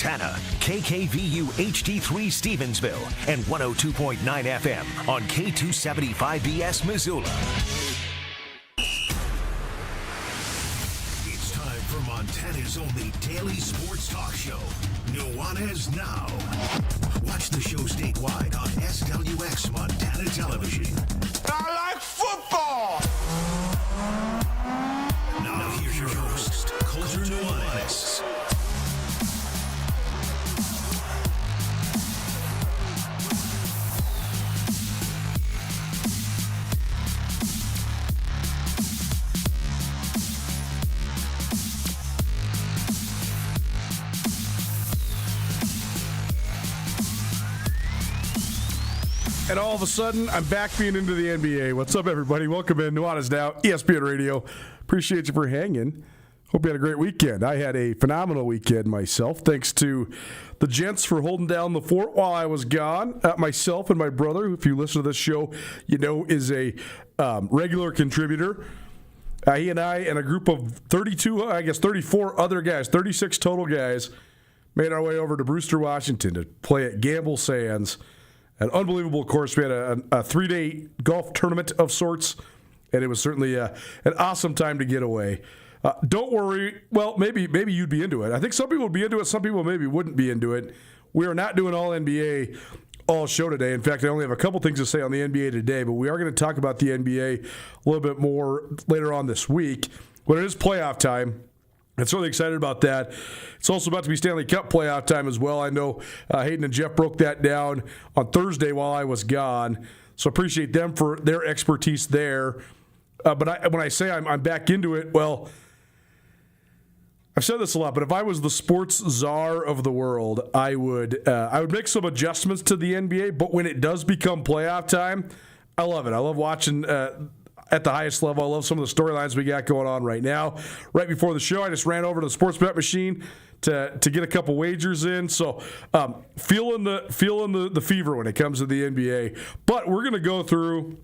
Montana, KKVU HD3 Stevensville, and 102.9 FM on K275BS Missoula. It's time for Montana's only daily sports talk show, Nuanez Now. Watch the show statewide on SWX Montana Television. I like football! Now here's your host, Coulter Nuanez. And all of a sudden, I'm back being into the NBA. What's up, everybody? Welcome in. Nuanez Now, ESPN Radio. Appreciate you for hanging. Hope you had a great weekend. I had a phenomenal weekend myself. Thanks to the gents for holding down the fort while I was gone. Myself and my brother, who, if you listen to this show, you know is a regular contributor. He and I and a group of 34 other guys, 36 total guys, made our way over to Brewster, Washington to play at Gamble Sands. An unbelievable course. We had a 3-day golf tournament of sorts, and it was certainly an awesome time to get away. Don't worry. Well, maybe you'd be into it. I think some people would be into it. Some people maybe wouldn't be into it. We are not doing all NBA all show today. In fact, I only have a couple things to say on the NBA today, but we are going to talk about the NBA a little bit more later on this week. When it is playoff time, I'm certainly excited about that. It's also about to be Stanley Cup playoff time as well. I know Hayden and Jeff broke that down on Thursday while I was gone, so appreciate them for their expertise there. But when I say I'm back into it, well, I've said this a lot, but if I was the sports czar of the world, I would make some adjustments to the NBA. But when it does become playoff time, I love it. I love watching at the highest level. I love some of the storylines we got going on right now. Right before the show, I just ran over to the sports bet machine to get a couple wagers in. So feeling the fever when it comes to the NBA. But we're going to go through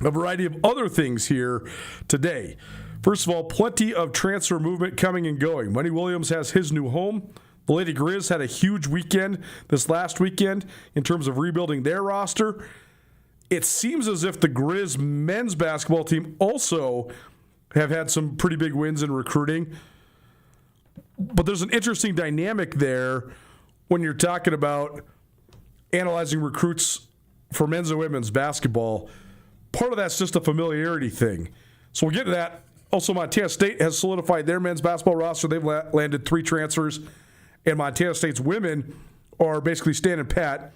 a variety of other things here today. First of all, plenty of transfer movement coming and going. Money Williams has his new home. The Lady Grizz had a huge weekend this last weekend in terms of rebuilding their roster. It seems as if the Grizz men's basketball team also have had some pretty big wins in recruiting. But there's an interesting dynamic there when you're talking about analyzing recruits for men's and women's basketball. Part of that's just a familiarity thing. So we'll get to that. Also, Montana State has solidified their men's basketball roster. They've landed 3 transfers. And Montana State's women are basically standing pat,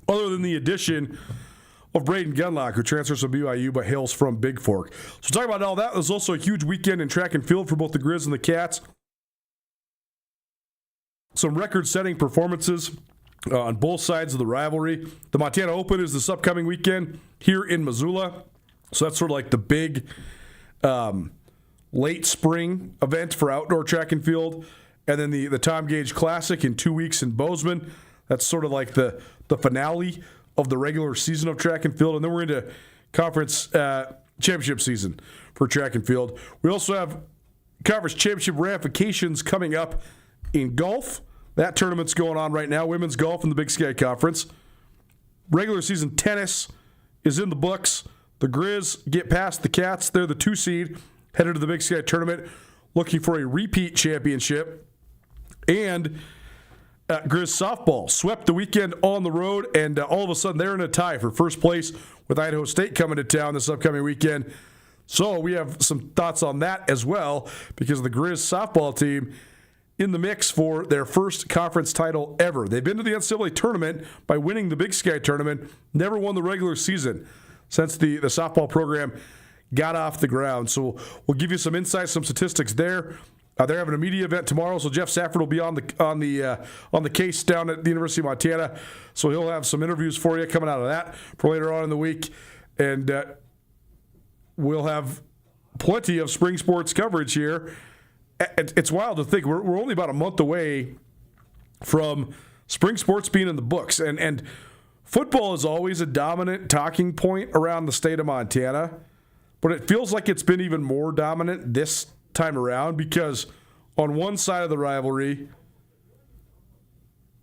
other than the addition of Braden Gunlock, who transfers from BYU but hails from Big Fork. So talking about all that, there's also a huge weekend in track and field for both the Grizz and the Cats. Some record-setting performances on both sides of the rivalry. The Montana Open is this upcoming weekend here in Missoula. So that's sort of like the big late spring event for outdoor track and field. And then the Tom Gage Classic in 2 weeks in Bozeman. That's sort of like the finale of the regular season of track and field. And then we're into conference championship season for track and field. We also have conference championship ramifications coming up in golf. That tournament's going on right now. Women's golf in the Big Sky Conference. Regular season tennis is in the books. The Grizz get past the Cats. They're the 2 seed, headed to the Big Sky tournament, looking for a repeat championship. And Grizz softball swept the weekend on the road, and all of a sudden they're in a tie for first place with Idaho State coming to town this upcoming weekend. So we have some thoughts on that as well, because the Grizz softball team in the mix for their first conference title ever. They've been to the NCAA tournament by winning the Big Sky tournament, never won the regular season since the softball program got off the ground. So we'll give you some insights, some statistics there. They're having a media event tomorrow, so Jeff Safford will be on the case down at the University of Montana. So he'll have some interviews for you coming out of that for later on in the week, and we'll have plenty of spring sports coverage here. It's wild to think we're only about a month away from spring sports being in the books, and football is always a dominant talking point around the state of Montana, but it feels like it's been even more dominant this time around, because on one side of the rivalry,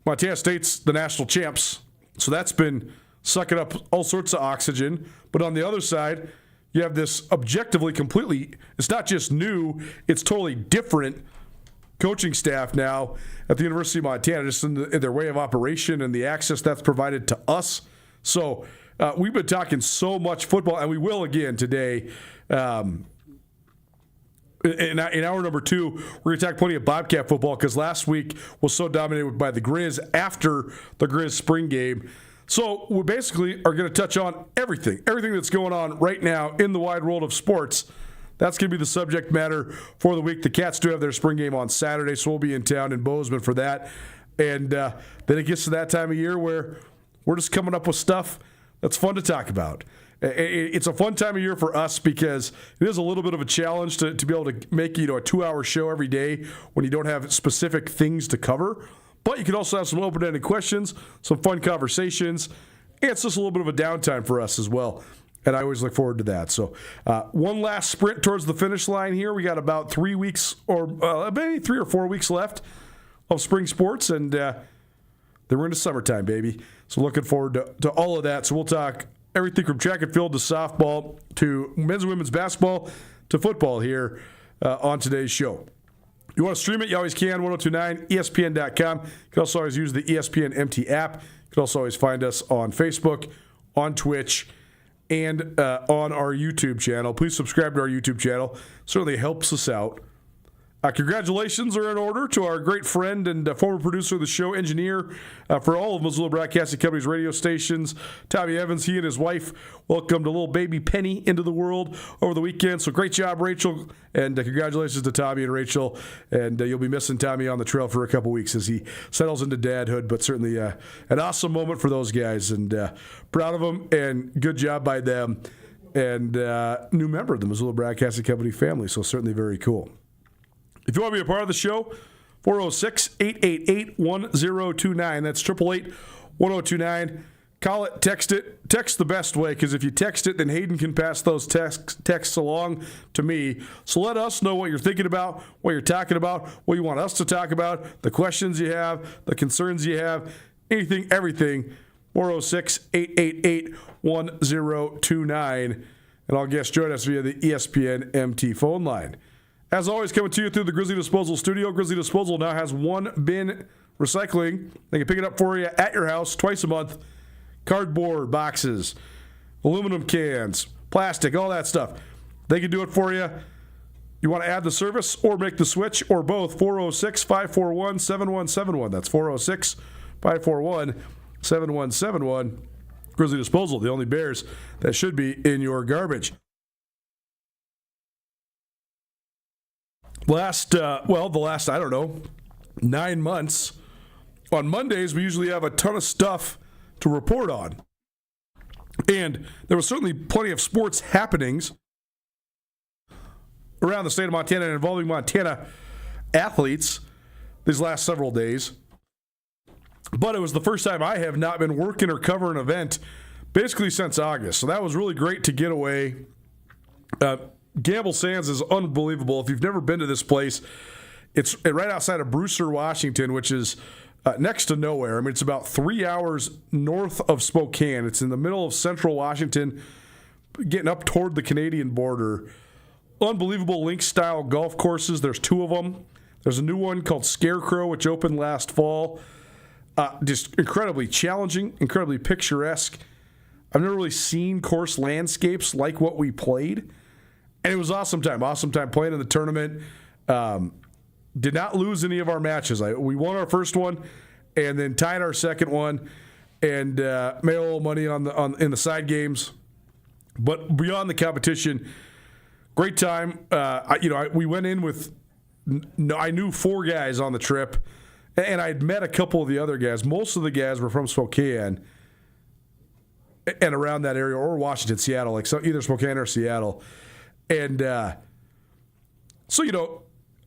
Montana State's the national champs, so that's been sucking up all sorts of oxygen. But on the other side, you have this objectively completely, it's not just new, it's totally different coaching staff now at the University of Montana, just in their way of operation and the access that's provided to us. So we've been talking so much football, and we will again today. In hour number 2, we're going to talk plenty of Bobcat football because last week was so dominated by the Grizz after the Grizz spring game. So we basically are going to touch on everything that's going on right now in the wide world of sports. That's going to be the subject matter for the week. The Cats do have their spring game on Saturday, so we'll be in town in Bozeman for that. And then it gets to that time of year where we're just coming up with stuff that's fun to talk about. It's a fun time of year for us because it is a little bit of a challenge to be able to make a 2-hour show every day when you don't have specific things to cover. But you can also have some open-ended questions, some fun conversations, and it's just a little bit of a downtime for us as well. And I always look forward to that. So one last sprint towards the finish line here. We got about 3 weeks or maybe 3 or 4 weeks left of spring sports, and then we're into summertime, baby. So looking forward to all of that. So we'll talk everything from track and field to softball to men's and women's basketball to football here on today's show. You want to stream it, you always can, 1029ESPN.com. You can also always use the ESPN MT app. You can also always find us on Facebook, on Twitch, and on our YouTube channel. Please subscribe to our YouTube channel. Certainly helps us out. Congratulations are in order to our great friend and former producer of the show, engineer for all of Missoula Broadcasting Company's radio stations, Tommy Evans. He and his wife welcomed a little baby Penny into the world over the weekend. So great job, Rachel, and congratulations to Tommy and Rachel. And you'll be missing Tommy on the trail for a couple weeks as he settles into dadhood, but certainly an awesome moment for those guys, and proud of them, and good job by them. And new member of the Missoula Broadcasting Company family, so certainly very cool. If you want to be a part of the show, 406-888-1029. That's 888-1029. Call it, text it. Text the best way, because if you text it, then Hayden can pass those texts along to me. So let us know what you're thinking about, what you're talking about, what you want us to talk about, the questions you have, the concerns you have, anything, everything. 406-888-1029. And all guests join us via the ESPN MT phone line. As always, coming to you through the Grizzly Disposal Studio. Grizzly Disposal now has one bin recycling. They can pick it up for you at your house twice a month. Cardboard boxes, aluminum cans, plastic, all that stuff. They can do it for you. You want to add the service or make the switch or both, 406-541-7171. That's 406-541-7171. Grizzly Disposal, the only bears that should be in your garbage. The last, 9 months, on Mondays, we usually have a ton of stuff to report on. And there was certainly plenty of sports happenings around the state of Montana and involving Montana athletes these last several days. But it was the first time I have not been working or covering an event basically since August. So that was really great to get away. Gamble Sands is unbelievable. If you've never been to this place, it's right outside of Brewster, Washington, which is next to nowhere. I mean, it's about 3 hours north of Spokane. It's in the middle of central Washington, getting up toward the Canadian border. Unbelievable link-style golf courses. There's 2 of them. There's a new one called Scarecrow, which opened last fall. Just incredibly challenging, incredibly picturesque. I've never really seen course landscapes like what we played. And it was awesome time playing in the tournament. Did not lose any of our matches. We won our first one and then tied our second one and made a little money in the side games. But beyond the competition, great time. We went in with, I knew 4 guys on the trip, and I'd met a couple of the other guys. Most of the guys were from Spokane and around that area, or Washington, Seattle, either Spokane or Seattle. And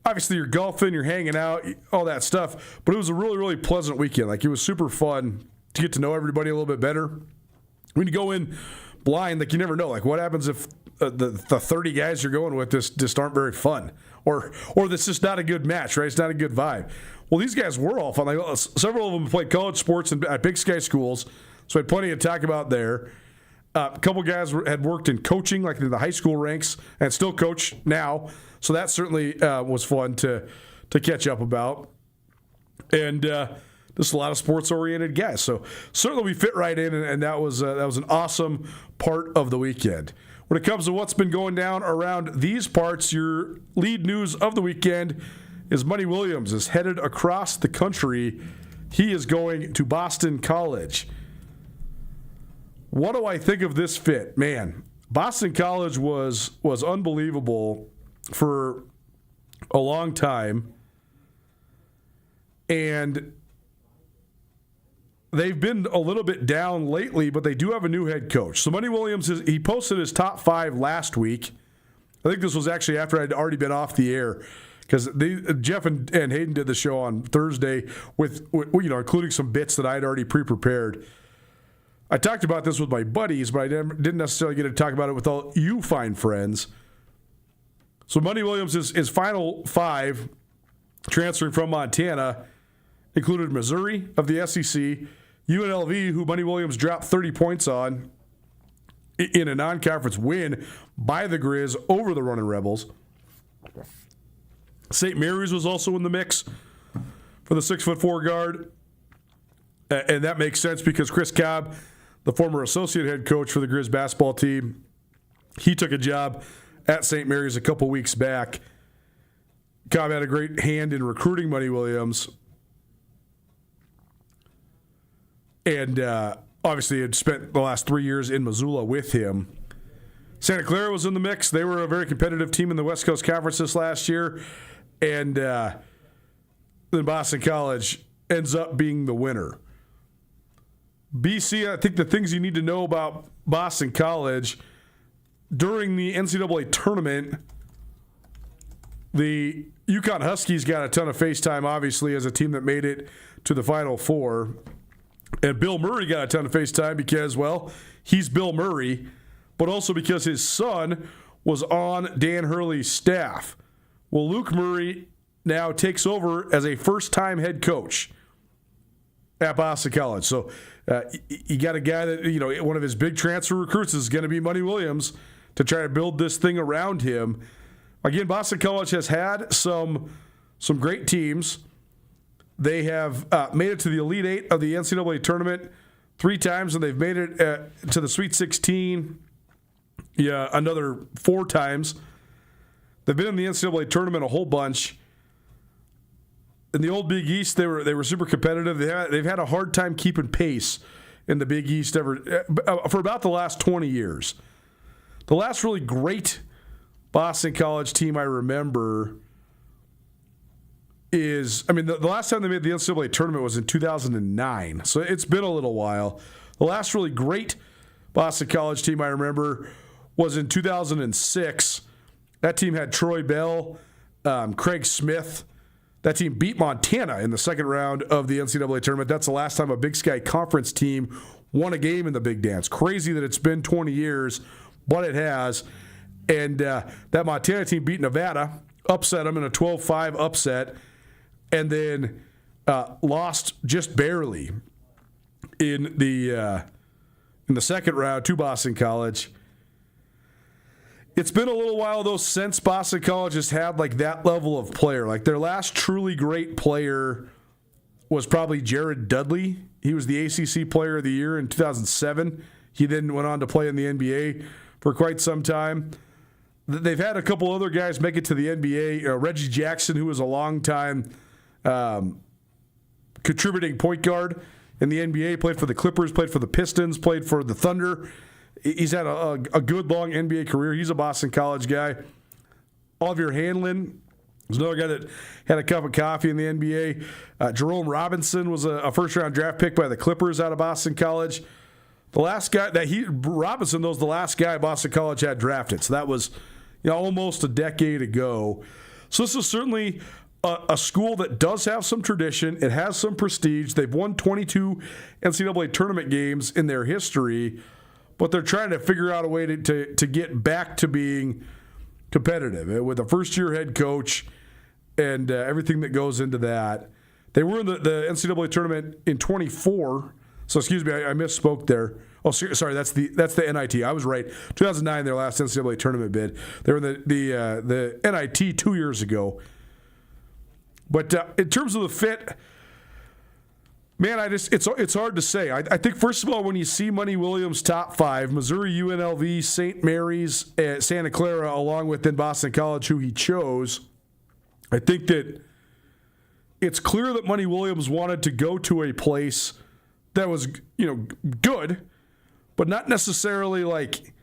obviously you're golfing, you're hanging out, all that stuff. But it was a really, really pleasant weekend. It was super fun to get to know everybody a little bit better. When you go in blind, you never know. What happens if the 30 guys you're going with just aren't very fun? Or this is not a good match, right? It's not a good vibe. Well, these guys were all fun. Like, several of them played college sports at Big Sky schools, so I had plenty to talk about there. A couple guys had worked in coaching, like in the high school ranks, and still coach now. So that certainly was fun to catch up about. And just a lot of sports-oriented guys. So certainly we fit right in, and that was an awesome part of the weekend. When it comes to what's been going down around these parts, your lead news of the weekend is Money Williams is headed across the country. He is going to Boston College. What do I think of this fit? Man, Boston College was unbelievable for a long time. And they've been a little bit down lately, but they do have a new head coach. So Money Williams, he posted his top 5 last week. I think this was actually after I'd already been off the air, because Jeff and Hayden did the show on Thursday with including some bits that I had already pre-prepared. I talked about this with my buddies, but I didn't necessarily get to talk about it with all you fine friends. So Money Williams' his final 5 transferring from Montana included Missouri of the SEC, UNLV, who Money Williams dropped 30 points on in a non-conference win by the Grizz over the Running Rebels. St. Mary's was also in the mix for the 6'4" guard. And that makes sense because Chris Cobb, the former associate head coach for the Grizz basketball team, he took a job at St. Mary's a couple weeks back. Cobb had a great hand in recruiting Money Williams. And obviously had spent the last 3 years in Missoula with him. Santa Clara was in the mix. They were a very competitive team in the West Coast Conference this last year. And then Boston College ends up being the winner. BC, I think the things you need to know about Boston College, during the NCAA tournament, the UConn Huskies got a ton of face time, obviously, as a team that made it to the Final Four. And Bill Murray got a ton of face time because, well, he's Bill Murray, but also because his son was on Dan Hurley's staff. Well, Luke Murray now takes over as a first-time head coach at Boston College. So you got a guy that, one of his big transfer recruits is going to be Money Williams to try to build this thing around him. Again, Boston College has had some great teams. They have made it to the Elite Eight of the NCAA tournament 3 times, and they've made it to the Sweet 16 another 4 times. They've been in the NCAA tournament a whole bunch. In the old Big East, they were super competitive. They've had a hard time keeping pace in the Big East for about the last 20 years. The last really great Boston College team I remember is, the last time they made the NCAA tournament was in 2009. So it's been a little while. The last really great Boston College team I remember was in 2006. That team had Troy Bell, Craig Smith. That team beat Montana in the second round of the NCAA tournament. That's the last time a Big Sky Conference team won a game in the Big Dance. Crazy that it's been 20 years, but it has. And that Montana team beat Nevada, upset them in a 12-5 upset, and then lost just barely in the second round to Boston College. It's been a little while, though, since Boston College has had like that level of player. Like their last truly great player was probably Jared Dudley. He was the ACC Player of the Year in 2007. He then went on to play in the NBA for quite some time. They've had a couple other guys make it to the NBA. Reggie Jackson, who was a long-time contributing point guard in the NBA, played for the Clippers, played for the Pistons, played for the Thunder. He's had a good, long NBA career. He's a Boston College guy. Olivier Hanlon was another guy that had a cup of coffee in the NBA. Jerome Robinson was a first-round draft pick by the Clippers out of Boston College. The last guy Robinson, though, was the last guy Boston College had drafted. So that was almost a decade ago. So this is certainly a school that does have some tradition. It has some prestige. They've won 22 NCAA tournament games in their history, but they're trying to figure out a way to get back to being competitive with a first-year head coach and everything that goes into that. They were in the NCAA tournament in 24. So excuse me, I misspoke there. Oh, sorry, that's the NIT. I was right. 2009, their last NCAA tournament bid. They were in the NIT 2 years ago. But in terms of the fit, man, it's hard to say. I think first of all, when you see Money Williams' top five, Missouri, UNLV, St. Mary's, Santa Clara, along with then Boston College, who he chose, I think that it's clear that Money Williams wanted to go to a place that was, good, but not necessarily like.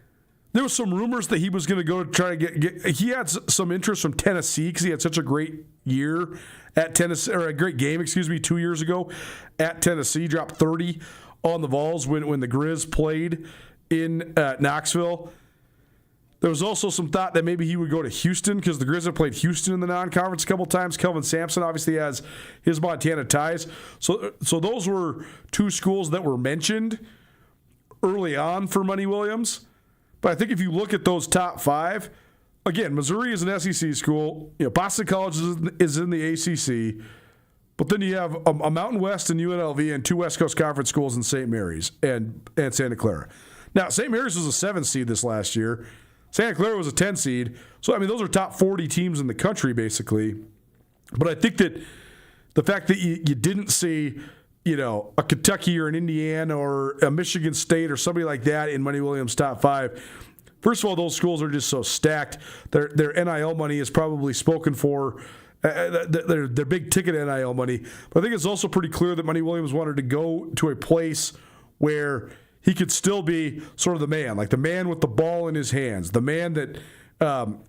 There was some rumors that he was going to go to try to get. He had some interest from Tennessee because he had such a great year at Tennessee, or a great game, 2 years ago at Tennessee. Dropped 30 on the Vols when the Grizz played in Knoxville. There was also some thought that maybe he would go to Houston because the Grizz have played Houston in the non-conference a couple times. Kelvin Sampson obviously has his Montana ties. So those were two schools that were mentioned early on for Money Williams. But I think if you look at those top five, again, Missouri is an SEC school. Boston College is in the ACC. But then you have a Mountain West and UNLV and two West Coast Conference schools in St. Mary's and Santa Clara. Now, St. Mary's was a 7 seed this last year. Santa Clara was a 10 seed. So, those are top 40 teams in the country, basically. But I think that the fact that you didn't see, a Kentucky or an Indiana or a Michigan State or somebody like that in Money Williams' top five, first of all, those schools are just so stacked. Their NIL money is probably spoken for. Their big ticket NIL money. But I think it's also pretty clear that Money Williams wanted to go to a place where he could still be sort of the man, like the man with the ball in his hands, the man that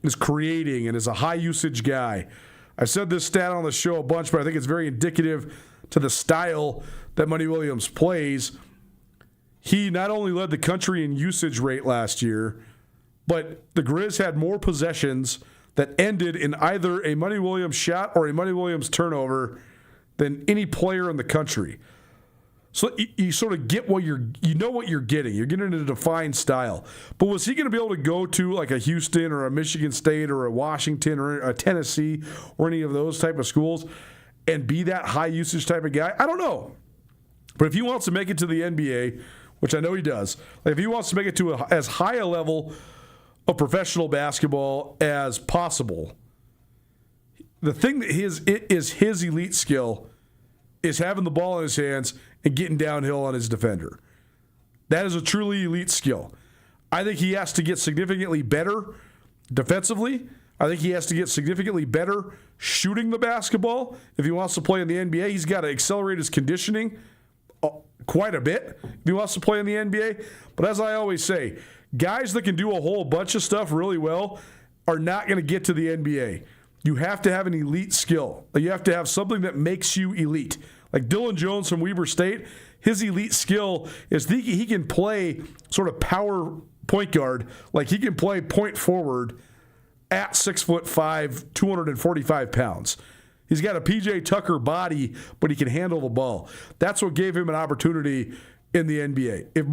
is creating and is a high-usage guy. I've said this stat on the show a bunch, but I think it's very indicative to the style that Money Williams plays. He not only led the country in usage rate last year, but the Grizz had more possessions that ended in either a Money Williams shot or a Money Williams turnover than any player in the country. So you sort of get what you're getting. You're getting a defined style. But was he going to be able to go to like a Houston or a Michigan State or a Washington or a Tennessee or any of those type of schools and be that high usage type of guy? I don't know. But if he wants to make it to the NBA, which I know he does, like if he wants to make it to as high a level of professional basketball as possible, the thing that is his elite skill is having the ball in his hands and getting downhill on his defender. That is a truly elite skill. I think he has to get significantly better defensively. I think he has to get significantly better shooting the basketball. If he wants to play in the NBA, he's got to accelerate his conditioning quite a bit if he wants to play in the NBA. But as I always say, guys that can do a whole bunch of stuff really well are not going to get to the NBA. You have to have an elite skill. You have to have something that makes you elite. Like Dylan Jones from Weber State, his elite skill is he can play sort of power point guard. Like he can play point forward at 6'5", 245 pounds. He's got a PJ Tucker body, but he can handle the ball. That's what gave him an opportunity in the NBA. If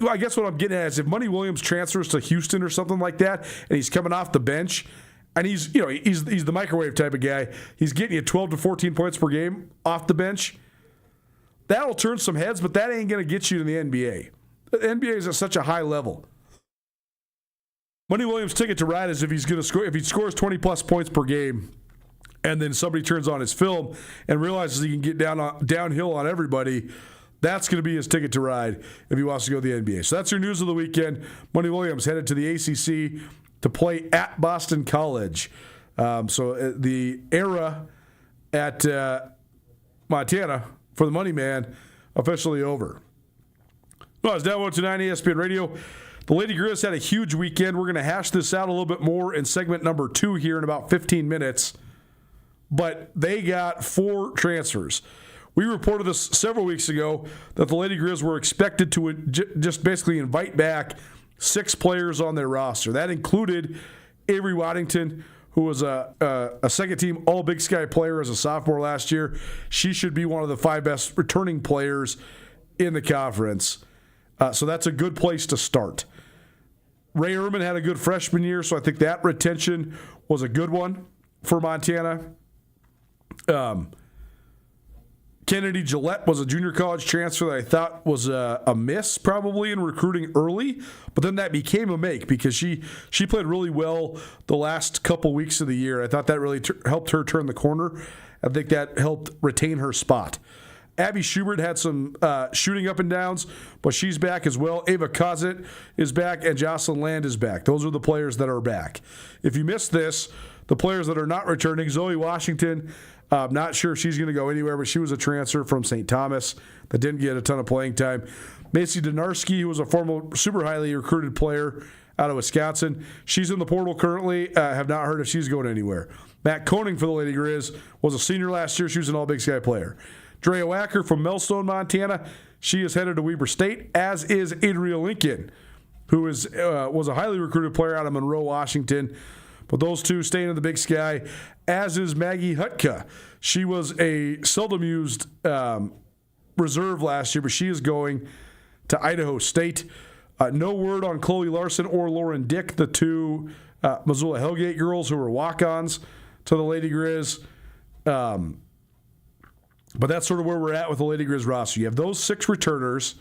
I guess what I'm getting at is if Money Williams transfers to Houston or something like that, and he's coming off the bench, and he's the microwave type of guy, he's getting you 12 to 14 points per game off the bench, that'll turn some heads, but that ain't going to get you to the NBA. The NBA is at such a high level. Money Williams' ticket to ride is if he's going to score. If he scores 20-plus points per game, and then somebody turns on his film and realizes he can get downhill on everybody, that's going to be his ticket to ride if he wants to go to the NBA. So that's your news of the weekend. Money Williams headed to the ACC to play at Boston College. So the era at Montana for the Money Man officially over. Well, it's now 129 ESPN Radio. The Lady Grizz had a huge weekend. We're going to hash this out a little bit more in segment number 2 here in about 15 minutes. But they got 4 transfers. We reported this several weeks ago that the Lady Grizz were expected to just basically invite back 6 players on their roster. That included Avery Waddington, who was a second-team All-Big Sky player as a sophomore last year. She should be one of the 5 best returning players in the conference. So that's a good place to start. Ray Ehrman had a good freshman year, so I think that retention was a good one for Montana. Kennedy Gillette was a junior college transfer that I thought was a miss probably in recruiting early, but then that became a make because she played really well the last couple weeks of the year. I thought that really helped her turn the corner. I think that helped retain her spot. Abby Schubert had some shooting up and downs, but she's back as well. Ava Kozit is back, and Jocelyn Land is back. Those are the players that are back. If you missed this, the players that are not returning, Zoe Washington, not sure if she's going to go anywhere, but she was a transfer from St. Thomas that didn't get a ton of playing time. Macy Donarski, who was a former super highly recruited player out of Wisconsin, she's in the portal currently. Have not heard if she's going anywhere. Matt Koenig for the Lady Grizz was a senior last year. She was an All-Big Sky player. Drea Wacker from Millstone, Montana. She is headed to Weber State, as is Adria Lincoln, who was a highly recruited player out of Monroe, Washington. But those two staying in the Big Sky, as is Maggie Hutka. She was a seldom used reserve last year, but she is going to Idaho State. No word on Chloe Larson or Lauren Dick, the two Missoula Hellgate girls who were walk-ons to the Lady Grizz. But that's sort of where we're at with the Lady Grizz roster. You have those 6 returners,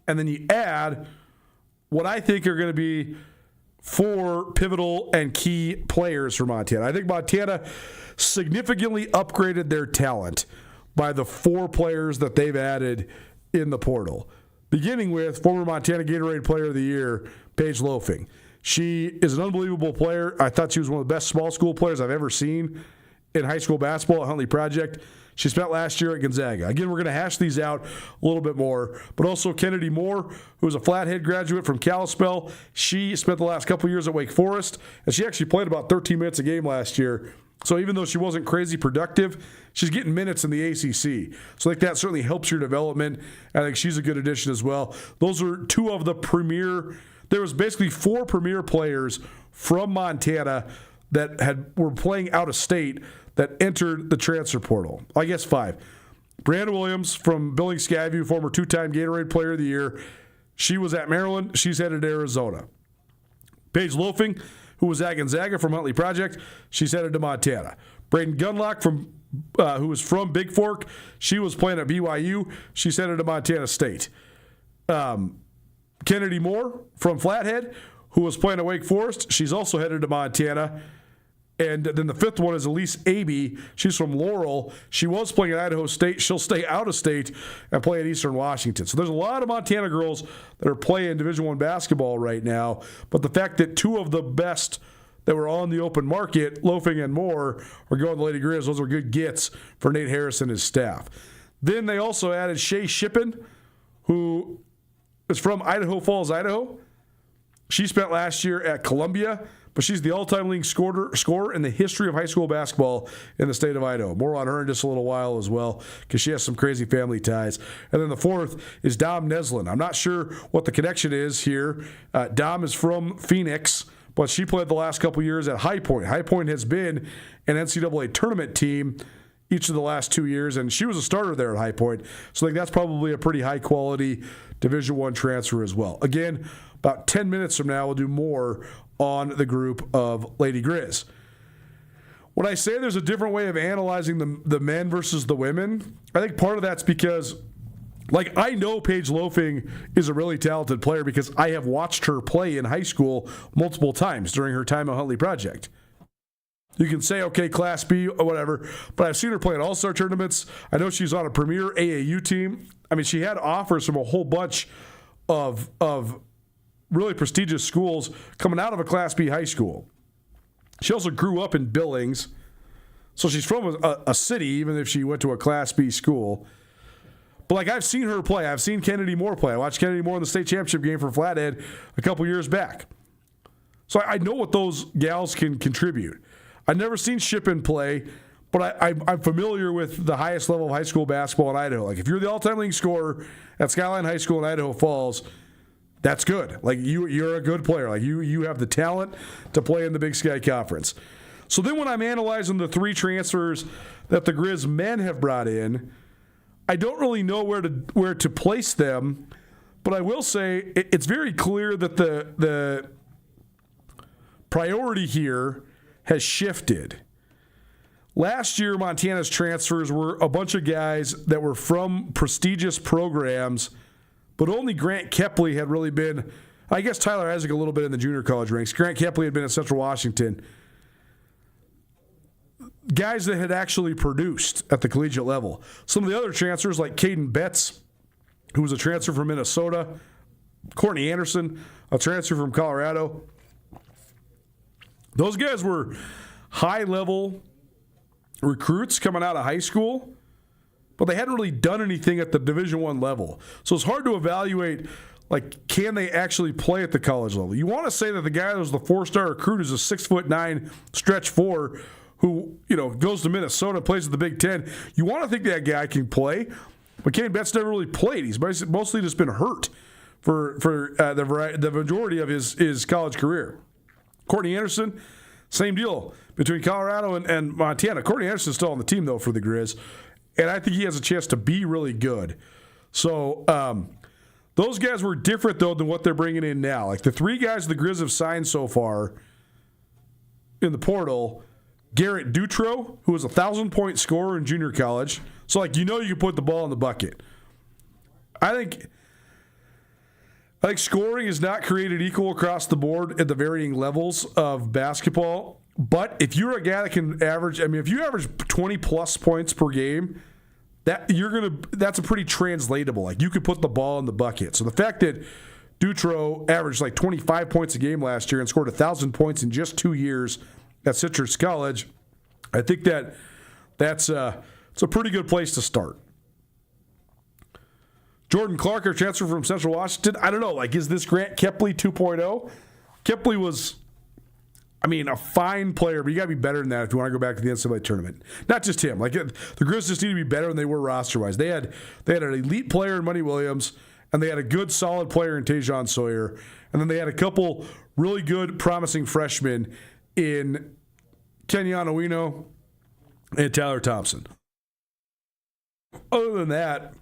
and then you add what I think are going to be 4 pivotal and key players for Montana. I think Montana significantly upgraded their talent by the 4 players that they've added in the portal. Beginning with former Montana Gatorade Player of the Year, Paige Loafing. She is an unbelievable player. I thought she was one of the best small school players I've ever seen in high school basketball at Huntley Project. She spent last year at Gonzaga. Again, we're going to hash these out a little bit more. But also Kennedy Moore, who was a Flathead graduate from Kalispell. She spent the last couple of years at Wake Forest, and she actually played about 13 minutes a game last year. So even though she wasn't crazy productive, she's getting minutes in the ACC. So I think that certainly helps your development. I think she's a good addition as well. Those are 2 of the premier. There was basically 4 premier players from Montana that were playing out of state that entered the transfer portal. I guess 5. Brianna Williams from Billings Skyview, former 2-time Gatorade Player of the Year. She was at Maryland. She's headed to Arizona. Paige Loafing, who was at Gonzaga from Huntley Project. She's headed to Montana. Braden Gunlock, who was from Big Fork. She was playing at BYU. She's headed to Montana State. Kennedy Moore from Flathead, who was playing at Wake Forest. She's also headed to Montana. And then the 5th one is Elise Abey. She's from Laurel. She was playing at Idaho State. She'll stay out of state and play at Eastern Washington. So there's a lot of Montana girls that are playing Division I basketball right now. But the fact that 2 of the best that were on the open market, Loafing and Moore, are going to Lady Grizz, those are good gets for Nate Harris and his staff. Then they also added Shay Shippen, who is from Idaho Falls, Idaho. She spent last year at Columbia, but she's the all-time league scorer in the history of high school basketball in the state of Idaho. More on her in just a little while as well, because she has some crazy family ties. And then the 4th is Dom Neslin. I'm not sure what the connection is here. Dom is from Phoenix, but she played the last couple years at High Point. High Point has been an NCAA tournament team each of the last 2 years, and she was a starter there at High Point. So I think that's probably a pretty high-quality Division I transfer as well. Again, about 10 minutes from now, we'll do more on the group of Lady Grizz. When I say there's a different way of analyzing the men versus the women, I think part of that's because, I know Paige Loafing is a really talented player because I have watched her play in high school multiple times during her time at Huntley Project. You can say, okay, Class B or whatever, but I've seen her play at all-star tournaments. I know she's on a premier AAU team. I mean, she had offers from a whole bunch of really prestigious schools coming out of a Class B high school. She also grew up in Billings, so she's from a city, even if she went to a Class B school. But I've seen her play. I've seen Kennedy Moore play. I watched Kennedy Moore in the state championship game for Flathead a couple years back. So I know what those gals can contribute. I've never seen Shippen play, but I'm familiar with the highest level of high school basketball in Idaho. If you're the all-time league scorer at Skyline High School in Idaho Falls, that's good. You're a good player. You have the talent to play in the Big Sky Conference. So then when I'm analyzing the 3 transfers that the Grizz men have brought in, I don't really know where to place them, but I will say it's very clear that the priority here has shifted. Last year, Montana's transfers were a bunch of guys that were from prestigious programs, but only Grant Kepley had really been, I guess Tyler Isaac a little bit in the junior college ranks. Grant Kepley had been at Central Washington. Guys that had actually produced at the collegiate level. Some of the other transfers, like Caden Betts, who was a transfer from Minnesota, Courtney Anderson, a transfer from Colorado. Those guys were high-level recruits coming out of high school, but they hadn't really done anything at the Division I level. So it's hard to evaluate, like, can they actually play at the college level? You want to say that the guy that was the 4-star recruit is a 6'9" stretch 4 who, goes to Minnesota and plays at the Big Ten. You want to think that guy can play, but Caden Betts never really played. He's mostly just been hurt for the majority of his college career. Courtney Anderson, same deal between Colorado and Montana. Courtney Anderson's still on the team, though, for the Grizz, and I think he has a chance to be really good. So those guys were different, though, than what they're bringing in now. Like the 3 guys the Grizz have signed so far in the portal, Garrett Dutro, who was a 1,000-point scorer in junior college. So, you can put the ball in the bucket. I think scoring is not created equal across the board at the varying levels of basketball. But if you're a guy that can average, if you average 20-plus points per game, that's a pretty translatable. You could put the ball in the bucket. So the fact that Dutro averaged 25 points a game last year and scored 1,000 points in just 2 years at Citrus College, I think that's it's a pretty good place to start. Jordan Clark, our transfer from Central Washington, I don't know. Is this Grant Kepley 2.0? Kepley was, a fine player, but you got to be better than that if you want to go back to the NCAA tournament. Not just him. The Grizz just need to be better than they were roster-wise. They had an elite player in Money Williams, and they had a good, solid player in Tajon Sawyer, and then they had a couple really good, promising freshmen in Kenyon Owino and Tyler Thompson. Other than that,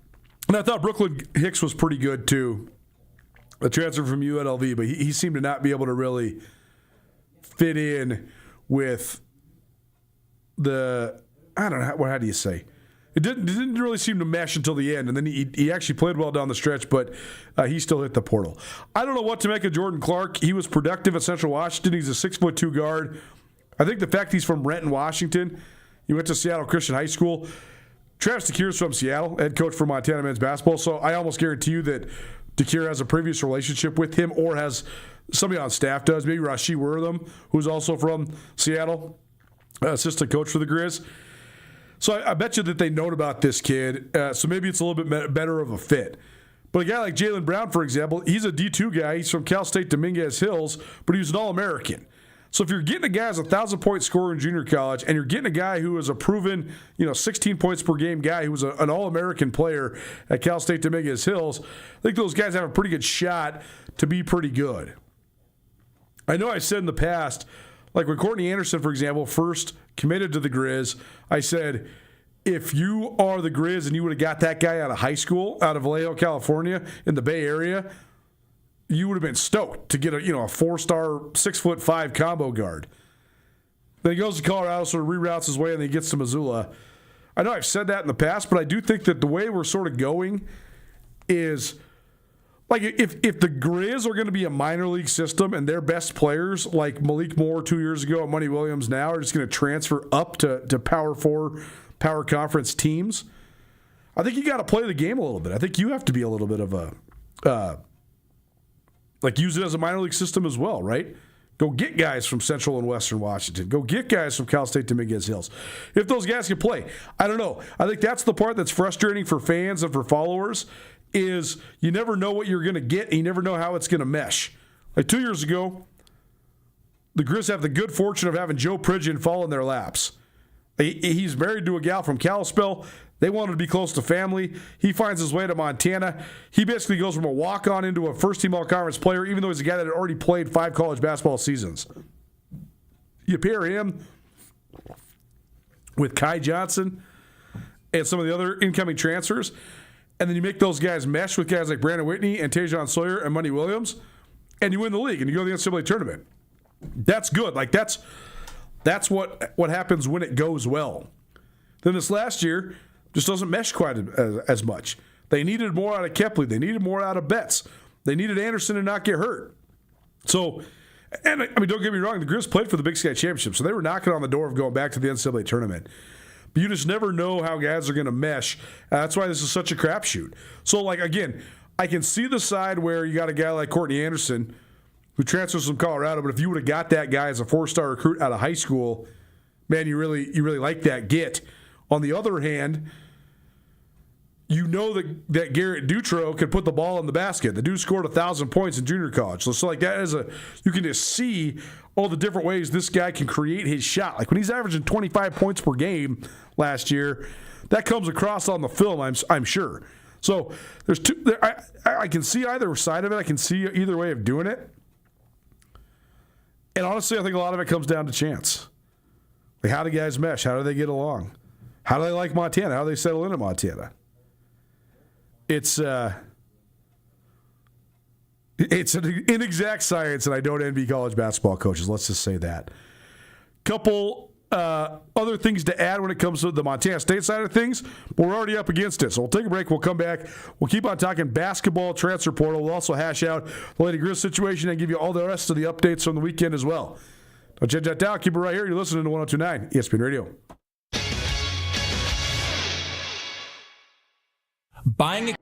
and I thought Brooklyn Hicks was pretty good too, a transfer from UNLV, but he seemed to not be able to really fit in with the, I don't know, how do you say? It didn't really seem to mesh until the end, and then he actually played well down the stretch, but he still hit the portal. I don't know what to make of Jordan Clark. He was productive at Central Washington. He's a 6'2" guard. I think the fact he's from Renton, Washington, he went to Seattle Christian High School. Travis DeCuire's from Seattle, head coach for Montana men's basketball, so I almost guarantee you that DeCuire has a previous relationship with him or has somebody on staff does. Maybe Rasheed Wortham, who's also from Seattle, assistant coach for the Grizz. So I bet you that they know about this kid, so maybe it's a little bit better of a fit. But a guy like Jalen Brown, for example, he's a D2 guy. He's from Cal State Dominguez Hills, but he was an All-American. So if you're getting a guy who's a 1,000-point scorer in junior college and you're getting a guy who is a proven, 16 points per game guy who was an All-American player at Cal State Dominguez Hills, I think those guys have a pretty good shot to be pretty good. I know I said in the past, when Courtney Anderson, for example, first committed to the Grizz, I said, if you are the Grizz and you would have got that guy out of high school, out of Vallejo, California, in the Bay Area, you would have been stoked to get a 4-star, 6'5" combo guard. Then he goes to Colorado, sort of reroutes his way, and then he gets to Missoula. I know I've said that in the past, but I do think that the way we're sort of going is, if the Grizz are going to be a minor league system and their best players, like Malik Moore 2 years ago and Money Williams now, are just going to transfer up to Power 4, Power Conference teams, I think you got to play the game a little bit. I think you have to be a little bit of a use it as a minor league system as well, right? Go get guys from Central and Western Washington. Go get guys from Cal State Dominguez Hills. If those guys can play. I don't know. I think that's the part that's frustrating for fans and for followers is you never know what you're going to get and you never know how it's going to mesh. 2 years ago, the Grizz have the good fortune of having Joe Pridgeon fall in their laps. He's married to a gal from Kalispell. They wanted to be close to family. He finds his way to Montana. He basically goes from a walk-on into a first-team all-conference player, even though he's a guy that had already played 5 college basketball seasons. You pair him with Kai Johnson and some of the other incoming transfers, and then you make those guys mesh with guys like Brandon Whitney and Tajon Sawyer and Money Williams, and you win the league, and you go to the NCAA tournament. That's good. That's what happens when it goes well. Then this last year just doesn't mesh quite as much. They needed more out of Kepley. They needed more out of Betts. They needed Anderson to not get hurt. So, and I mean, don't get me wrong, the Grizz played for the Big Sky Championship, so they were knocking on the door of going back to the NCAA tournament. But you just never know how guys are going to mesh. That's why this is such a crapshoot. So, like, again, I can see the side where you got a guy like Courtney Anderson who transfers from Colorado, but if you would have got that guy as a 4-star recruit out of high school, man, you really like that get. On the other hand, you know that Garrett Dutro could put the ball in the basket. The dude scored 1,000 points in junior college. So like that you can just see all the different ways this guy can create his shot. Like when he's averaging 25 points per game last year, that comes across on the film, I'm sure. So there's two. I can see either side of it. I can see either way of doing it. And honestly, I think a lot of it comes down to chance. Like how do guys mesh? How do they get along? How do they like Montana? How do they settle in at Montana? It's an inexact science, and I don't envy college basketball coaches. Let's just say that. Couple other things to add when it comes to the Montana State side of things, but we're already up against it. So we'll take a break. We'll come back. We'll keep on talking basketball transfer portal. We'll also hash out the Lady Grizz situation and give you all the rest of the updates from the weekend as well. Don't change that down. Keep it right here. You're listening to 102.9 ESPN Radio. Buying a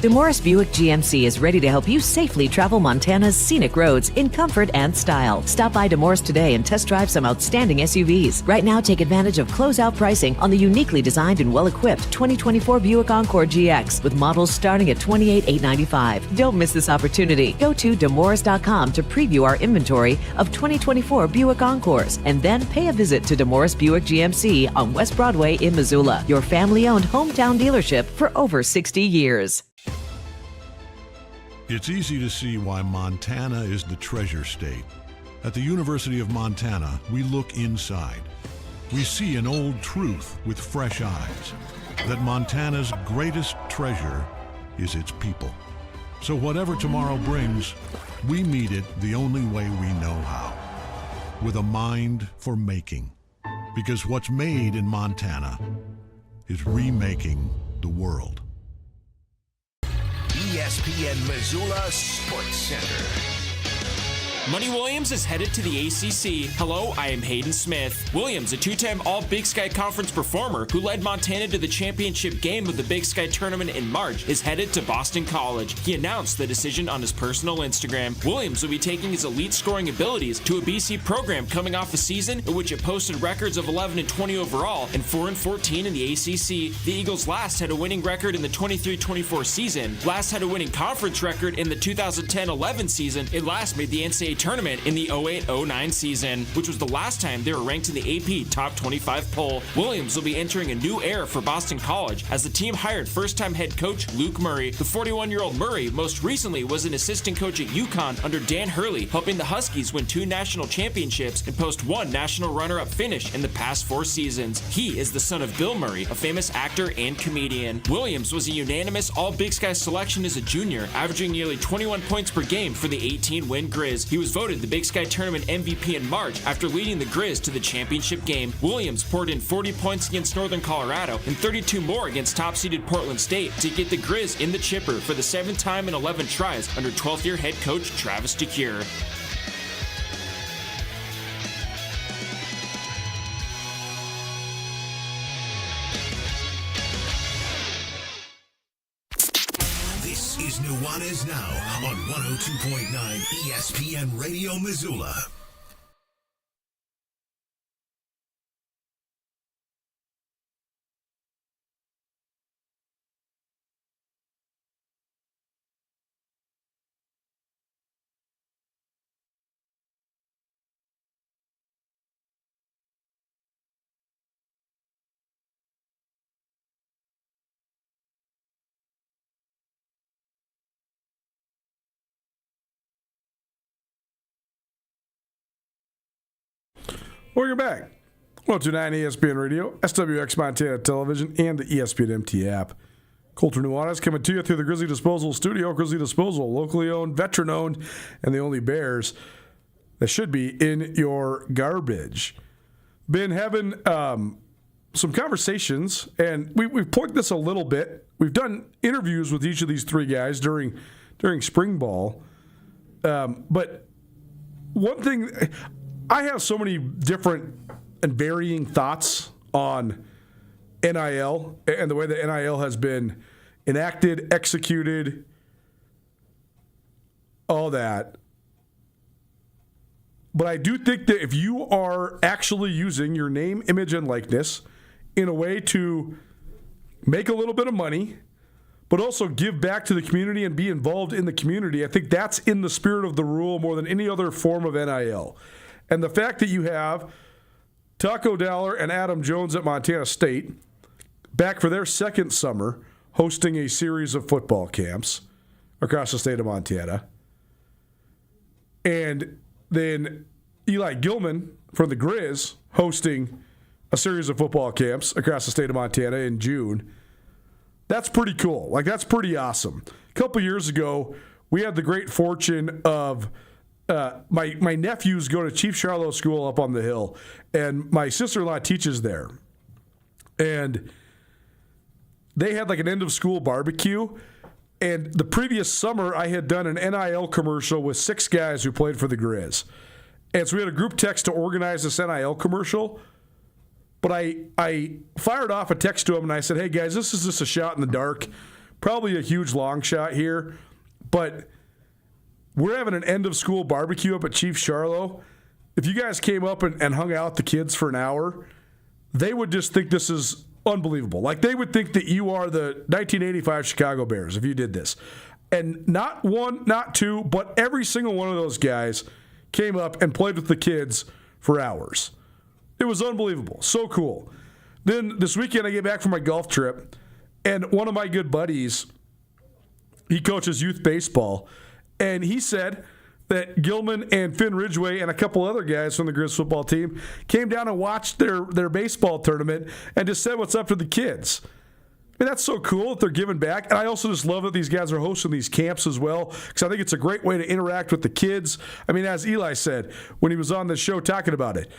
DeMorris Buick GMC is ready to help you safely travel Montana's scenic roads in comfort and style. Stop by DeMorris today and test drive some outstanding SUVs. Right now, take advantage of closeout pricing on the uniquely designed and well-equipped 2024 Buick Encore GX with models starting at $28,895. Don't miss this opportunity. Go to demorris.com to preview our inventory of 2024 Buick Encores and then pay a visit to DeMorris Buick GMC on West Broadway in Missoula, your family-owned hometown dealership for over 60 years. It's easy to see why Montana is the treasure state. At the University of Montana, we look inside. We see an old truth with fresh eyes, that Montana's greatest treasure is its people. So whatever tomorrow brings, we meet it the only way we know how, with a mind for making. Because what's made in Montana is remaking the world. ESPN Missoula Sports Center. Money Williams is headed to the ACC. Hello, I am Hayden Smith. Williams, a two-time All-Big Sky Conference performer who led Montana to the championship game of the Big Sky Tournament in March, is headed to Boston College. He announced the decision on his personal Instagram. Williams will be taking his elite scoring abilities to a BC program coming off a season in which it posted records of 11-20 overall and 4-14 in the ACC. The Eagles last had a winning record in the 23-24 season, last had a winning conference record in the 2010-11 season, and last made the NCAA tournament in the 08-09 season, which was the last time they were ranked in the AP Top 25 poll. Williams will be entering a new era for Boston College as the team hired first-time head coach Luke Murray. The 41-year-old Murray most recently was an assistant coach at UConn under Dan Hurley, helping the Huskies win 2 national championships and post 1 national runner-up finish in the past 4 seasons. He is the son of Bill Murray, a famous actor and comedian. Williams was a unanimous All-Big Sky selection as a junior, averaging nearly 21 points per game for the 18-win Grizz. He was voted the Big Sky Tournament MVP in March after leading the Grizz to the championship game. Williams poured in 40 points against Northern Colorado and 32 more against top-seeded Portland State to get the Grizz in the chipper for the 7th time in 11 tries under 12th-year head coach Travis DeCure. This is Nuanez Now on 102.9 ESPN Radio Missoula. Welcome back. 102.9 ESPN Radio, SWX Montana Television, and the ESPN MT app. Colter Nuanez coming to you through the Grizzly Disposal Studio. Grizzly Disposal, locally owned, veteran-owned, and the only Bears that should be in your garbage. Been having some conversations, and we've plugged this a little bit. We've done interviews with each of these 3 guys during spring ball. But one thing... I have so many different and varying thoughts on NIL and the way that NIL has been enacted, executed, all that. But I do think that if you are actually using your name, image, and likeness in a way to make a little bit of money, but also give back to the community and be involved in the community, I think that's in the spirit of the rule more than any other form of NIL. And the fact that you have Taco Dollar and Adam Jones at Montana State back for their second summer hosting a series of football camps across the state of Montana. And then Eli Gilman from the Grizz hosting a series of football camps across the state of Montana in June. That's pretty cool. Like, that's pretty awesome. A couple years ago, we had the great fortune of my nephews go to Chief Charlo School up on the hill, and my sister-in-law teaches there. And they had like an end-of-school barbecue, and the previous summer I had done an NIL commercial with 6 guys who played for the Grizz. And so we had a group text to organize this NIL commercial, but I fired off a text to them, and I said, hey, guys, this is just a shot in the dark, probably a huge long shot here, but we're having an end-of-school barbecue up at Chief Charlo. If you guys came up and hung out with the kids for an hour, they would just think this is unbelievable. Like, they would think that you are the 1985 Chicago Bears if you did this. And not one, not two, but every single one of those guys came up and played with the kids for hours. It was unbelievable. So cool. Then this weekend I get back from my golf trip, and one of my good buddies, he coaches youth baseball, and he said that Gilman and Finn Ridgway and a couple other guys from the Grizz football team came down and watched their baseball tournament and just said what's up to the kids. I mean, that's so cool that they're giving back. And I also just love that these guys are hosting these camps as well, because I think it's a great way to interact with the kids. I mean, as Eli said when he was on the show talking about it,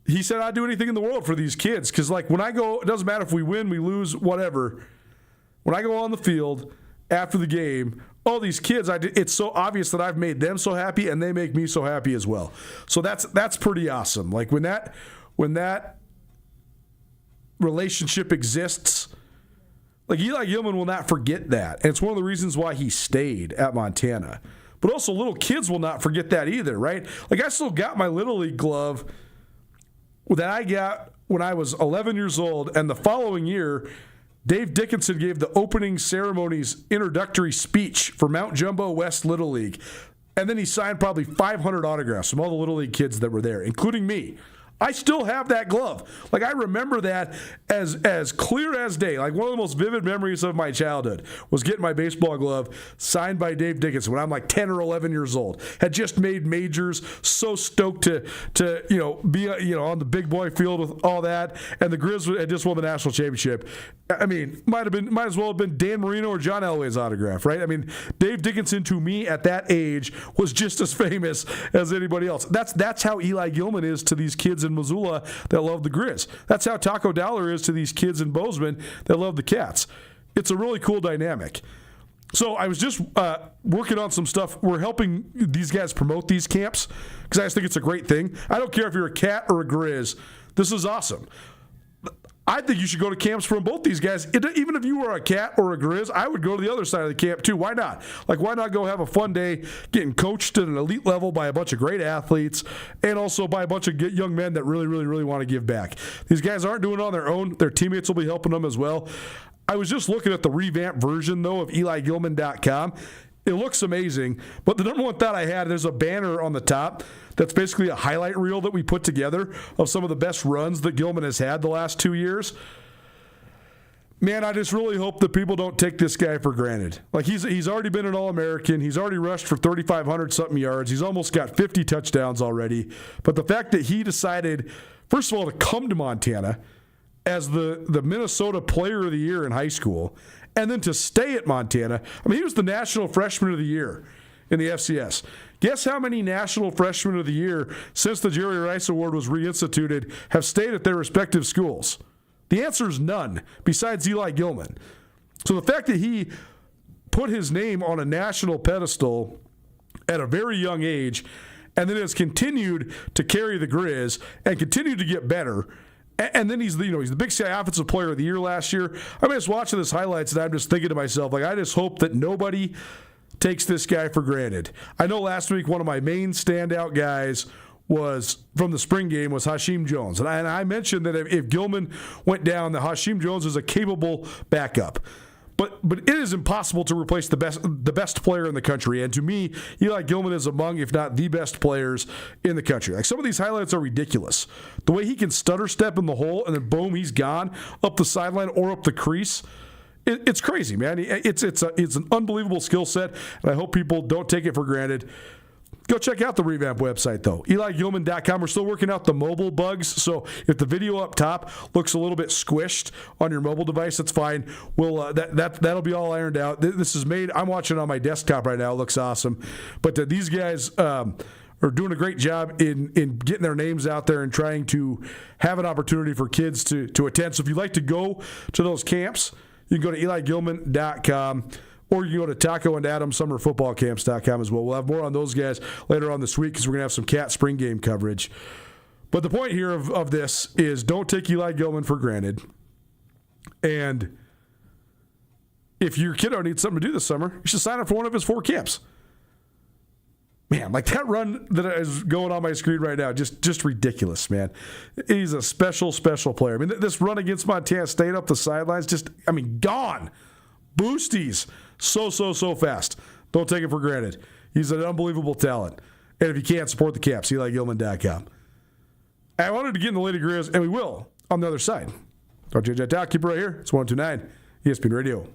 he said, I'd do anything in the world for these kids. Because, like, when I go, it doesn't matter if we win, we lose, whatever. When I go on the field after the game, all these kids, it's so obvious that I've made them so happy, and they make me so happy as well. So that's pretty awesome. Like when that relationship exists, like Eli Gilman will not forget that. And it's one of the reasons why he stayed at Montana. But also little kids will not forget that either, right? Like I still got my Little League glove that I got when I was 11 years old, and the following year, Dave Dickinson gave the opening ceremony's introductory speech for Mount Jumbo West Little League. And then he signed probably 500 autographs from all the Little League kids that were there, including me. I still have that glove. Like, I remember that as clear as day. Like, one of the most vivid memories of my childhood was getting my baseball glove signed by Dave Dickinson when I'm like 10 or 11 years old. Had just made majors, so stoked to be on the big boy field with all that. And the Grizz had just won the national championship. I mean, might as well have been Dan Marino or John Elway's autograph, right? I mean, Dave Dickinson to me at that age was just as famous as anybody else. That's how Eli Gilman is to these kids in Missoula that love the Grizz. That's how Taco Dollar is to these kids in Bozeman that love the Cats. It's a really cool dynamic. So I was just working on some stuff. We're helping these guys promote these camps because I just think it's a great thing. I don't care if you're a Cat or a Grizz. This is awesome. I think you should go to camps from both these guys. Even if you were a Cat or a Grizz, I would go to the other side of the camp too. Why not? Like, why not go have a fun day getting coached at an elite level by a bunch of great athletes and also by a bunch of young men that really, really, really want to give back? These guys aren't doing it on their own. Their teammates will be helping them as well. I was just looking at the revamped version, though, of EliGilman.com. It looks amazing, but the number one thought I had, there's a banner on the top that's basically a highlight reel that we put together of some of the best runs that Gilman has had the last 2 years. Man, I just really hope that people don't take this guy for granted. Like, he's already been an All-American. He's already rushed for 3,500-something yards. He's almost got 50 touchdowns already. But the fact that he decided, first of all, to come to Montana as the Minnesota Player of the Year in high school, and then to stay at Montana. I mean, he was the National Freshman of the Year in the FCS. Guess how many National Freshmen of the Year, since the Jerry Rice Award was reinstituted, have stayed at their respective schools? The answer is none, besides Eli Gilman. So the fact that he put his name on a national pedestal at a very young age, and then has continued to carry the Grizz and continued to get better. And then he's the Big Sky Offensive Player of the Year last year. I'm just watching this highlights, and I'm just thinking to myself, like, I just hope that nobody takes this guy for granted. I know last week one of my main standout guys was from the spring game was Hashim Jones, and I mentioned that if Gilman went down, that Hashim Jones is a capable backup. But it is impossible to replace the best player in the country. And to me, Eli Gilman is among, if not the best players in the country. Like, some of these highlights are ridiculous. The way he can stutter step in the hole and then boom, he's gone up the sideline or up the crease. It's crazy, man. It's an unbelievable skill set, and I hope people don't take it for granted. Go check out the revamp website, though, EliGilman.com. We're still working out the mobile bugs, so if the video up top looks a little bit squished on your mobile device, that's fine. We'll that'll be all ironed out. This is made. I'm watching it on my desktop right now. It looks awesome. But these guys are doing a great job in getting their names out there and trying to have an opportunity for kids to attend. So if you'd like to go to those camps, you can go to EliGilman.com. Or you can go to Taco and Adam SummerFootballCamps.com as well. We'll have more on those guys later on this week because we're going to have some Cat spring game coverage. But the point here of this is don't take Eli Gilman for granted. And if your kiddo needs something to do this summer, you should sign up for one of his 4 camps. Man, like that run that is going on my screen right now, just ridiculous, man. He's a special, special player. I mean, this run against Montana State up the sidelines, gone. Boosties. So fast. Don't take it for granted. He's an unbelievable talent. And if you can't, support the Caps, EliGilman.com. I wanted to get in the Lady Grizz, and we will on the other side. Don't change that dial. Keep it right here. It's 129 ESPN Radio.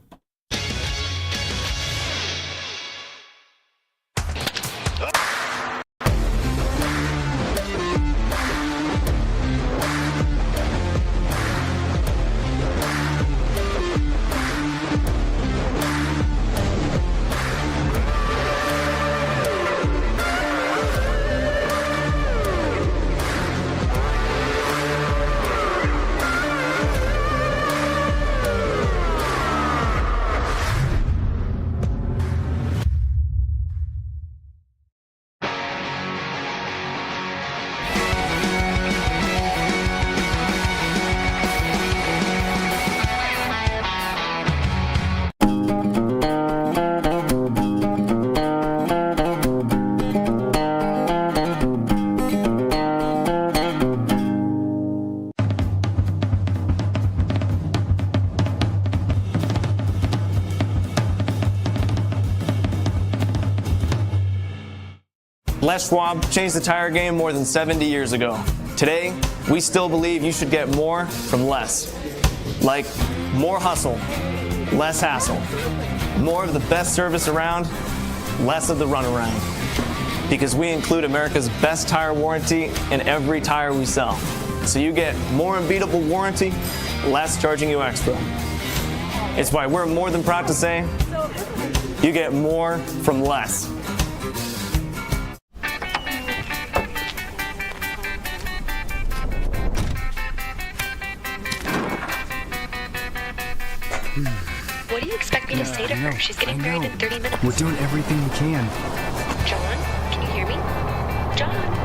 Les Schwab changed the tire game more than 70 years ago. Today, we still believe you should get more from less. Like more hustle, less hassle. More of the best service around, less of the runaround. Because we include America's best tire warranty in every tire we sell. So you get more unbeatable warranty, less charging you extra. It's why we're more than proud to say, you get more from less. What do you expect me to say to her? She's getting married in 30 minutes. We're doing everything we can. John, can you hear me? John.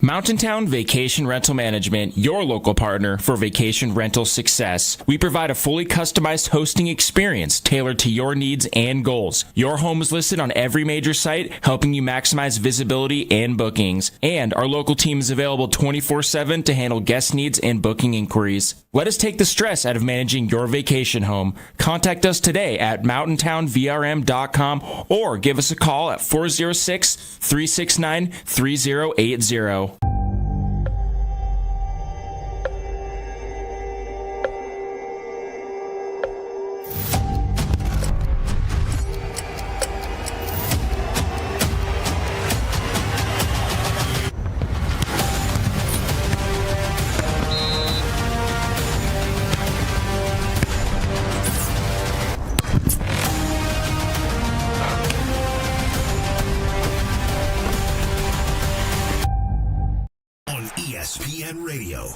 Mountain Town Vacation Rental Management, your local partner for vacation rental success. We provide a fully customized hosting experience tailored to your needs and goals. Your home is listed on every major site, helping you maximize visibility and bookings. And our local team is available 24/7 to handle guest needs and booking inquiries. Let us take the stress out of managing your vacation home. Contact us today at mountaintownvrm.com or give us a call at 406-369-3080. On ESPN Radio.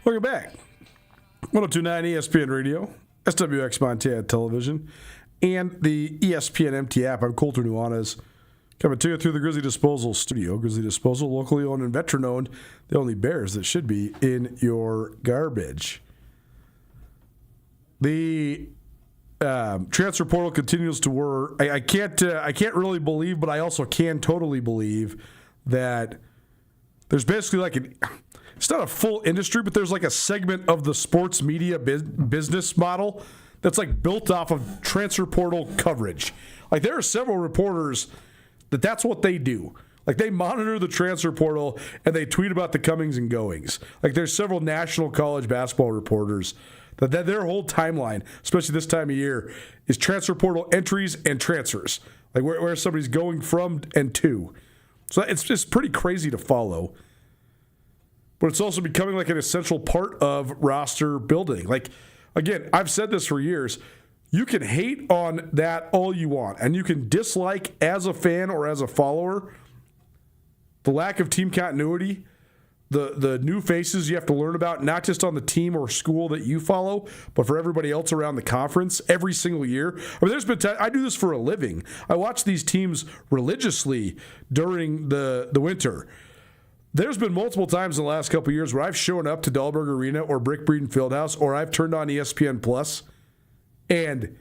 Welcome back. 1029 ESPN Radio, SWX Montana Television, and the ESPN MT app. I'm Colter Nuanez, coming to you through the Grizzly Disposal Studio. Grizzly Disposal, locally owned and veteran-owned, the only bears that should be in your garbage. The transfer portal continues to work. I can't really believe, but I also can totally believe that there's basically like it's not a full industry, but there's like a segment of the sports media business model that's like built off of transfer portal coverage. Like there are several reporters that's what they do. Like they monitor the transfer portal and they tweet about the comings and goings. Like there's several national college basketball reporters that their whole timeline, especially this time of year, is transfer portal entries and transfers. Like where somebody's going from and to. So it's just pretty crazy to follow. But it's also becoming like an essential part of roster building. Like, again, I've said this for years. You can hate on that all you want, and you can dislike as a fan or as a follower the lack of team continuity, the new faces you have to learn about, not just on the team or school that you follow, but for everybody else around the conference every single year. I mean, there's been I do this for a living. I watch these teams religiously during the winter. There's been multiple times in the last couple of years where I've shown up to Dahlberg Arena or Brick Breeden Fieldhouse, or I've turned on ESPN Plus, and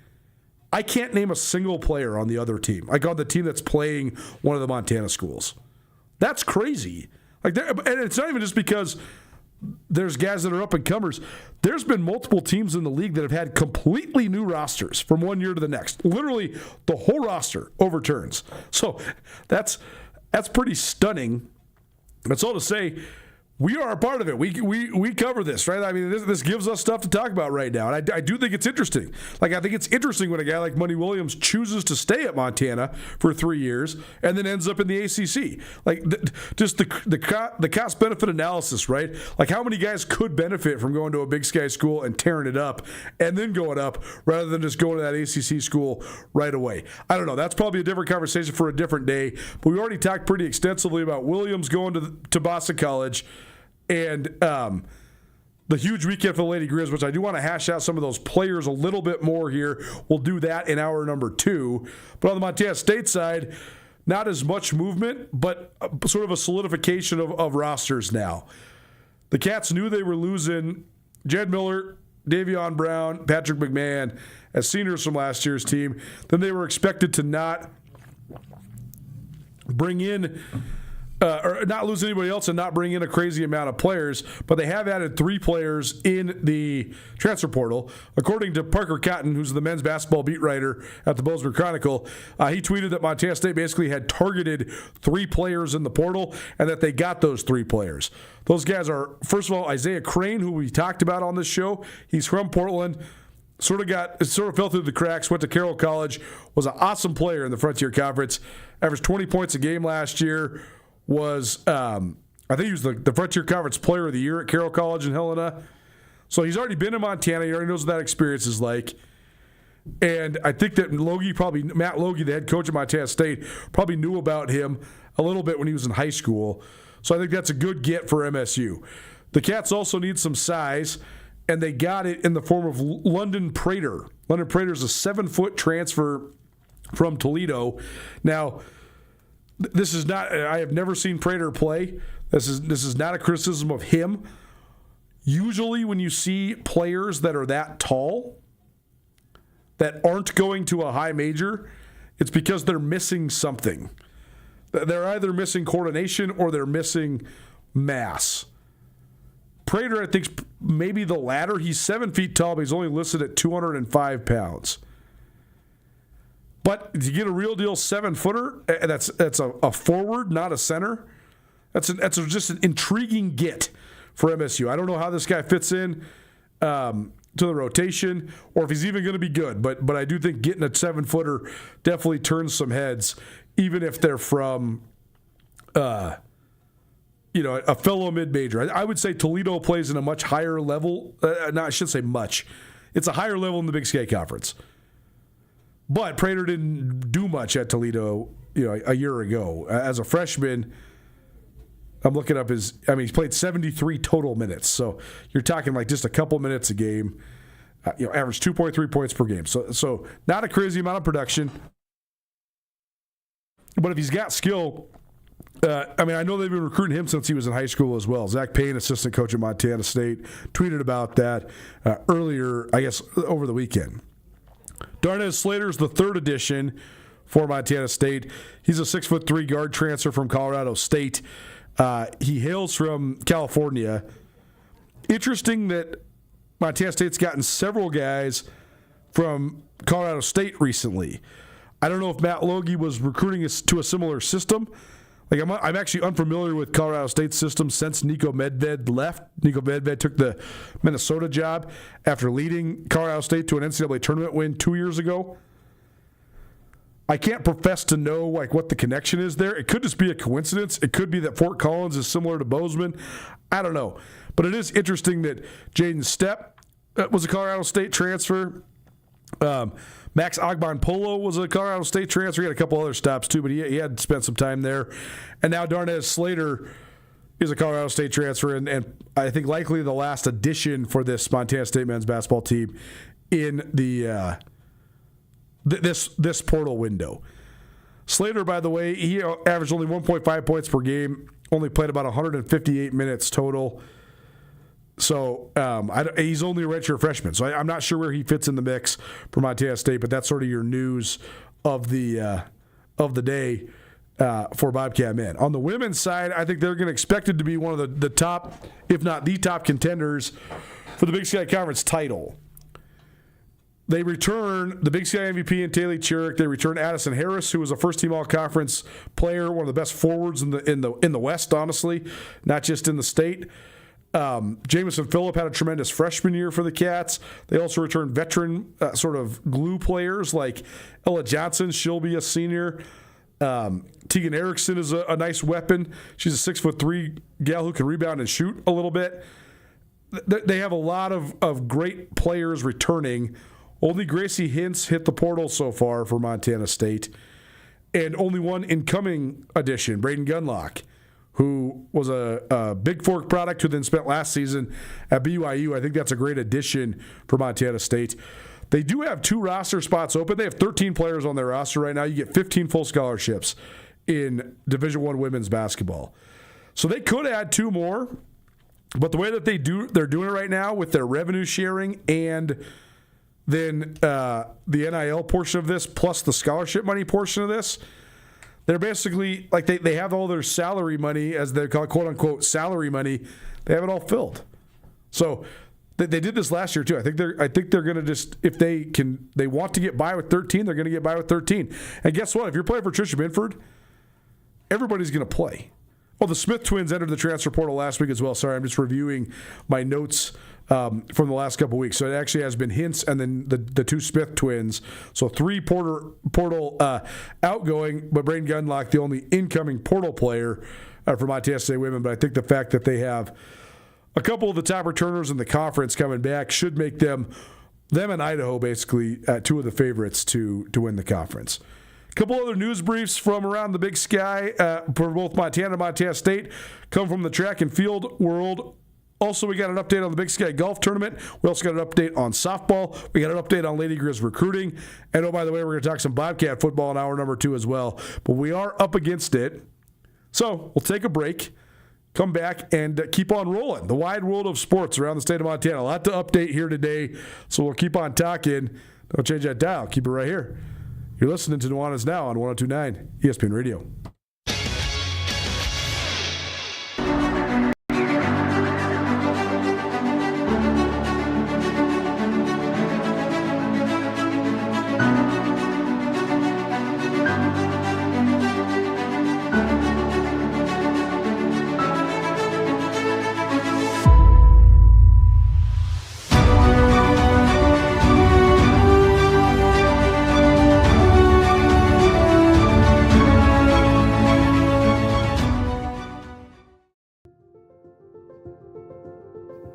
I can't name a single player on the other team, like on the team that's playing one of the Montana schools. That's crazy. Like, and it's not even just because there's guys that are up and comers. There's been multiple teams in the league that have had completely new rosters from one year to the next. Literally, the whole roster overturns. So that's pretty stunning. That's all to say, we are a part of it. We cover this, right? I mean, this gives us stuff to talk about right now. And I do think it's interesting. Like, I think it's interesting when a guy like Money Williams chooses to stay at Montana for 3 years and then ends up in the ACC. Like, just the cost-benefit analysis, right? Like, how many guys could benefit from going to a Big Sky school and tearing it up and then going up rather than just going to that ACC school right away? I don't know. That's probably a different conversation for a different day. But we already talked pretty extensively about Williams going to Boston College. And the huge weekend for the Lady Grizz, which I do want to hash out some of those players a little bit more here. We'll do that in hour number 2. But on the Montana State side, not as much movement, but sort of a solidification of rosters now. The Cats knew they were losing Jed Miller, Davion Brown, Patrick McMahon as seniors from last year's team. Then they were expected to not bring in or not lose anybody else and not bring in a crazy amount of players, but they have added 3 players in the transfer portal. According to Parker Cotton, who's the men's basketball beat writer at the Bozeman Chronicle, he tweeted that Montana State basically had targeted 3 players in the portal and that they got those 3 players. Those guys are, first of all, Isaiah Crane, who we talked about on this show. He's from Portland. Sort of fell through the cracks, went to Carroll College, was an awesome player in the Frontier Conference, averaged 20 points a game last year, was, I think he was the Frontier Conference Player of the Year at Carroll College in Helena. So he's already been in Montana. He already knows what that experience is like. And I think that Matt Logie, the head coach of Montana State, probably knew about him a little bit when he was in high school. So I think that's a good get for MSU. The Cats also need some size, and they got it in the form of London Prater. London Prater is a 7-foot transfer from Toledo. Now, this is not, I have never seen Prater play. This is not a criticism of him. Usually when you see players that are that tall that aren't going to a high major, it's because they're missing something. They're either missing coordination or they're missing mass. Prater, I think, maybe the latter. He's 7 feet tall, but he's only listed at 205 pounds. But to get a real deal 7-footer, that's a forward, not a center. That's just an intriguing get for MSU. I don't know how this guy fits in to the rotation, or if he's even going to be good. But I do think getting a 7-footer definitely turns some heads, even if they're from a fellow mid-major. I would say Toledo plays in a much higher level. I shouldn't say much. It's a higher level in the Big Sky Conference. But Prater didn't do much at Toledo, a year ago. As a freshman, I'm looking up he's played 73 total minutes. So you're talking like just a couple minutes a game. Averaged 2.3 points per game. So not a crazy amount of production. But if he's got skill, I know they've been recruiting him since he was in high school as well. Zach Payne, assistant coach at Montana State, tweeted about that earlier, I guess, over the weekend. Darnez Slater's the 3rd edition for Montana State. He's a 6'3" guard transfer from Colorado State. He hails from California. Interesting that Montana State's gotten several guys from Colorado State recently. I don't know if Matt Logie was recruiting us to a similar system. Like I'm actually unfamiliar with Colorado State's system since Nico Medved left. Nico Medved took the Minnesota job after leading Colorado State to an NCAA tournament win 2 years ago. I can't profess to know what the connection is there. It could just be a coincidence. It could be that Fort Collins is similar to Bozeman. I don't know. But it is interesting that Jaden Stepp was a Colorado State transfer. Max Agban-Polo was a Colorado State transfer. He had a couple other stops too, but he had spent some time there. And now Darnez Slater is a Colorado State transfer, and I think likely the last addition for this Montana State men's basketball team in the this portal window. Slater, by the way, he averaged only 1.5 points per game, only played about 158 minutes total. So he's only a redshirt freshman. So I'm not sure where he fits in the mix for Montana State, but that's sort of your news of the day for Bobcat men. On the women's side, I think they're going to expect it to be one of the top, if not the top contenders for the Big Sky Conference title. They return the Big Sky MVP and Taylor Chiric. They return Addison Harris, who was a first-team All-Conference player, one of the best forwards in the West, honestly, not just in the state. Jamison Phillip had a tremendous freshman year for the Cats. They also return veteran sort of glue players like Ella Johnson. She'll be a senior. Tegan Erickson is a nice weapon. She's a 6'3" gal who can rebound and shoot a little bit. They have a lot of great players returning. Only Gracie Hintz hit the portal so far for Montana State. And only one incoming addition, Braden Gunlock, who was a Big Fork product who then spent last season at BYU. I think that's a great addition for Montana State. They do have 2 roster spots open. They have 13 players on their roster right now. You get 15 full scholarships in Division I women's basketball. So they could add 2 more, but the way that they're doing it right now with their revenue sharing and then the NIL portion of this plus the scholarship money portion of this, they're basically like they have all their salary money, as they call it, quote unquote salary money. They have it all filled. So they did this last year too. I think they're going to just, if they want to get by with 13, they're going to get by with 13. And guess what? If you're playing for Tricia Binford, everybody's going to play. Well, the Smith twins entered the transfer portal last week as well. Sorry, I'm just reviewing my notes from the last couple weeks. So it actually has been Hintz and then the 2 Smith twins. So 3 portal outgoing, but Braden Gunlock, the only incoming portal player for Montana State women. But I think the fact that they have a couple of the top returners in the conference coming back should make them and Idaho basically 2 of the favorites to win the conference. A couple other news briefs from around the Big Sky for both Montana and Montana State come from the track and field world. Also, we got an update on the Big Sky Golf Tournament. We also got an update on softball. We got an update on Lady Grizz recruiting. And, oh, by the way, we're going to talk some Bobcat football in hour number 2 as well. But we are up against it. So we'll take a break, come back, and keep on rolling. The wide world of sports around the state of Montana. A lot to update here today. So we'll keep on talking. Don't change that dial. Keep it right here. You're listening to Nuanez Now on 102.9 ESPN Radio.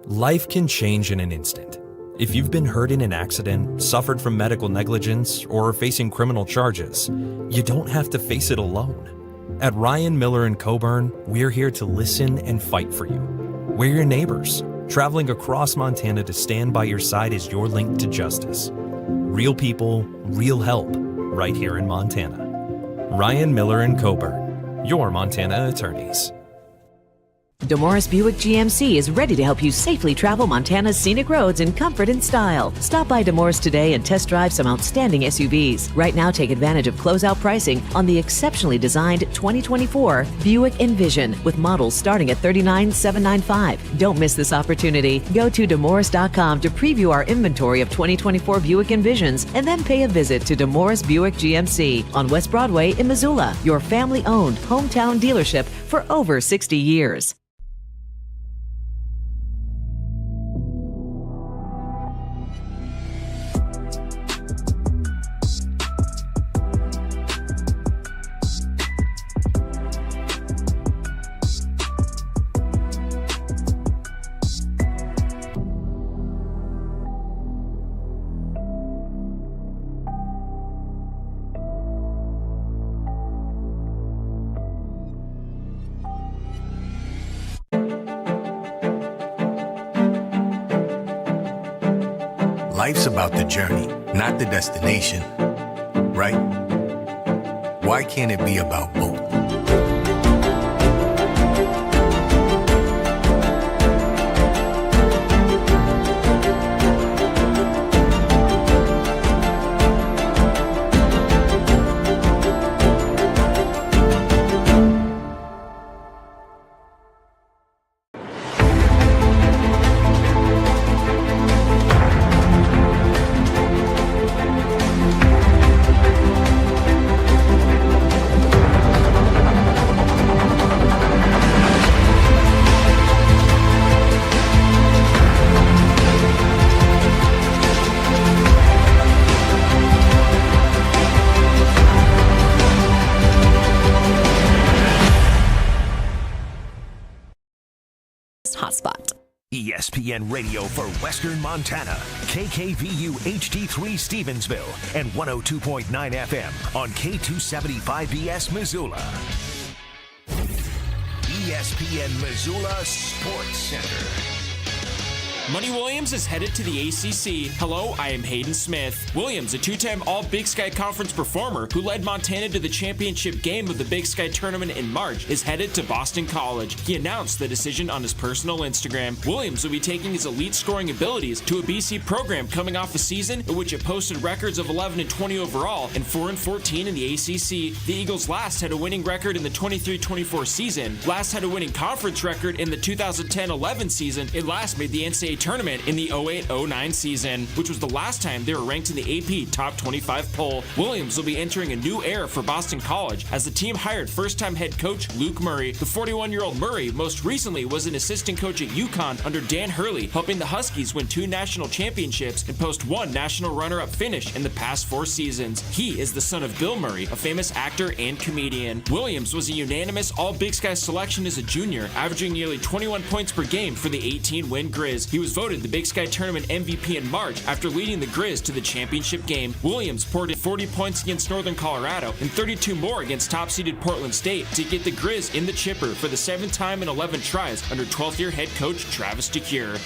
Life can change in an instant. If you've been hurt in an accident, suffered from medical negligence, or are facing criminal charges, you don't have to face it alone. At Ryan Miller & Coburn, we're here to listen and fight for you. We're your neighbors, traveling across Montana to stand by your side as your link to justice. Real people, real help, right here in Montana. Ryan Miller & Coburn, your Montana attorneys. DeMorris Buick GMC is ready to help you safely travel Montana's scenic roads in comfort and style. Stop by DeMorris today and test drive some outstanding SUVs. Right now, take advantage of closeout pricing on the exceptionally designed 2024 Buick Envision with models starting at $39,795. Don't miss this opportunity. Go to DeMorris.com to preview our inventory of 2024 Buick Envisions and then pay a visit to DeMorris Buick GMC on West Broadway in Missoula, your family-owned hometown dealership for over 60 years. Life's about the journey, not the destination, right? Why can't it be about both? ESPN Radio for Western Montana, KKVU HD3 Stevensville, and 102.9 FM on K275BS Missoula. ESPN Missoula Sports Center. Money Williams is headed to the ACC. Hello, I am Hayden Smith. Williams, a two-time All-Big Sky Conference performer who led Montana to the championship game of the Big Sky Tournament in March, is headed to Boston College. He announced the decision on his personal Instagram. Williams will be taking his elite scoring abilities to a BC program coming off a season in which it posted records of 11-20 overall and 4-14 in the ACC. The Eagles last had a winning record in the 23-24 season, last had a winning conference record in the 2010-11 season, and last made the NCAA tournament in the 08-09 season, which was the last time they were ranked in the AP Top 25 poll. Williams will be entering a new era for Boston College as the team hired first-time head coach Luke Murray. The 41-year-old Murray most recently was an assistant coach at UConn under Dan Hurley, helping the Huskies win 2 national championships and post 1 national runner-up finish in the past 4 seasons. He is the son of Bill Murray, a famous actor and comedian. Williams was a unanimous All-Big Sky selection as a junior, averaging nearly 21 points per game for the 18-win Grizz. He was voted the Big Sky Tournament MVP in March after leading the Grizz to the championship game. Williams poured in 40 points against Northern Colorado and 32 more against top-seeded Portland State to get the Grizz in the chipper for the 7th time in 11 tries under 12th-year head coach Travis DeCure.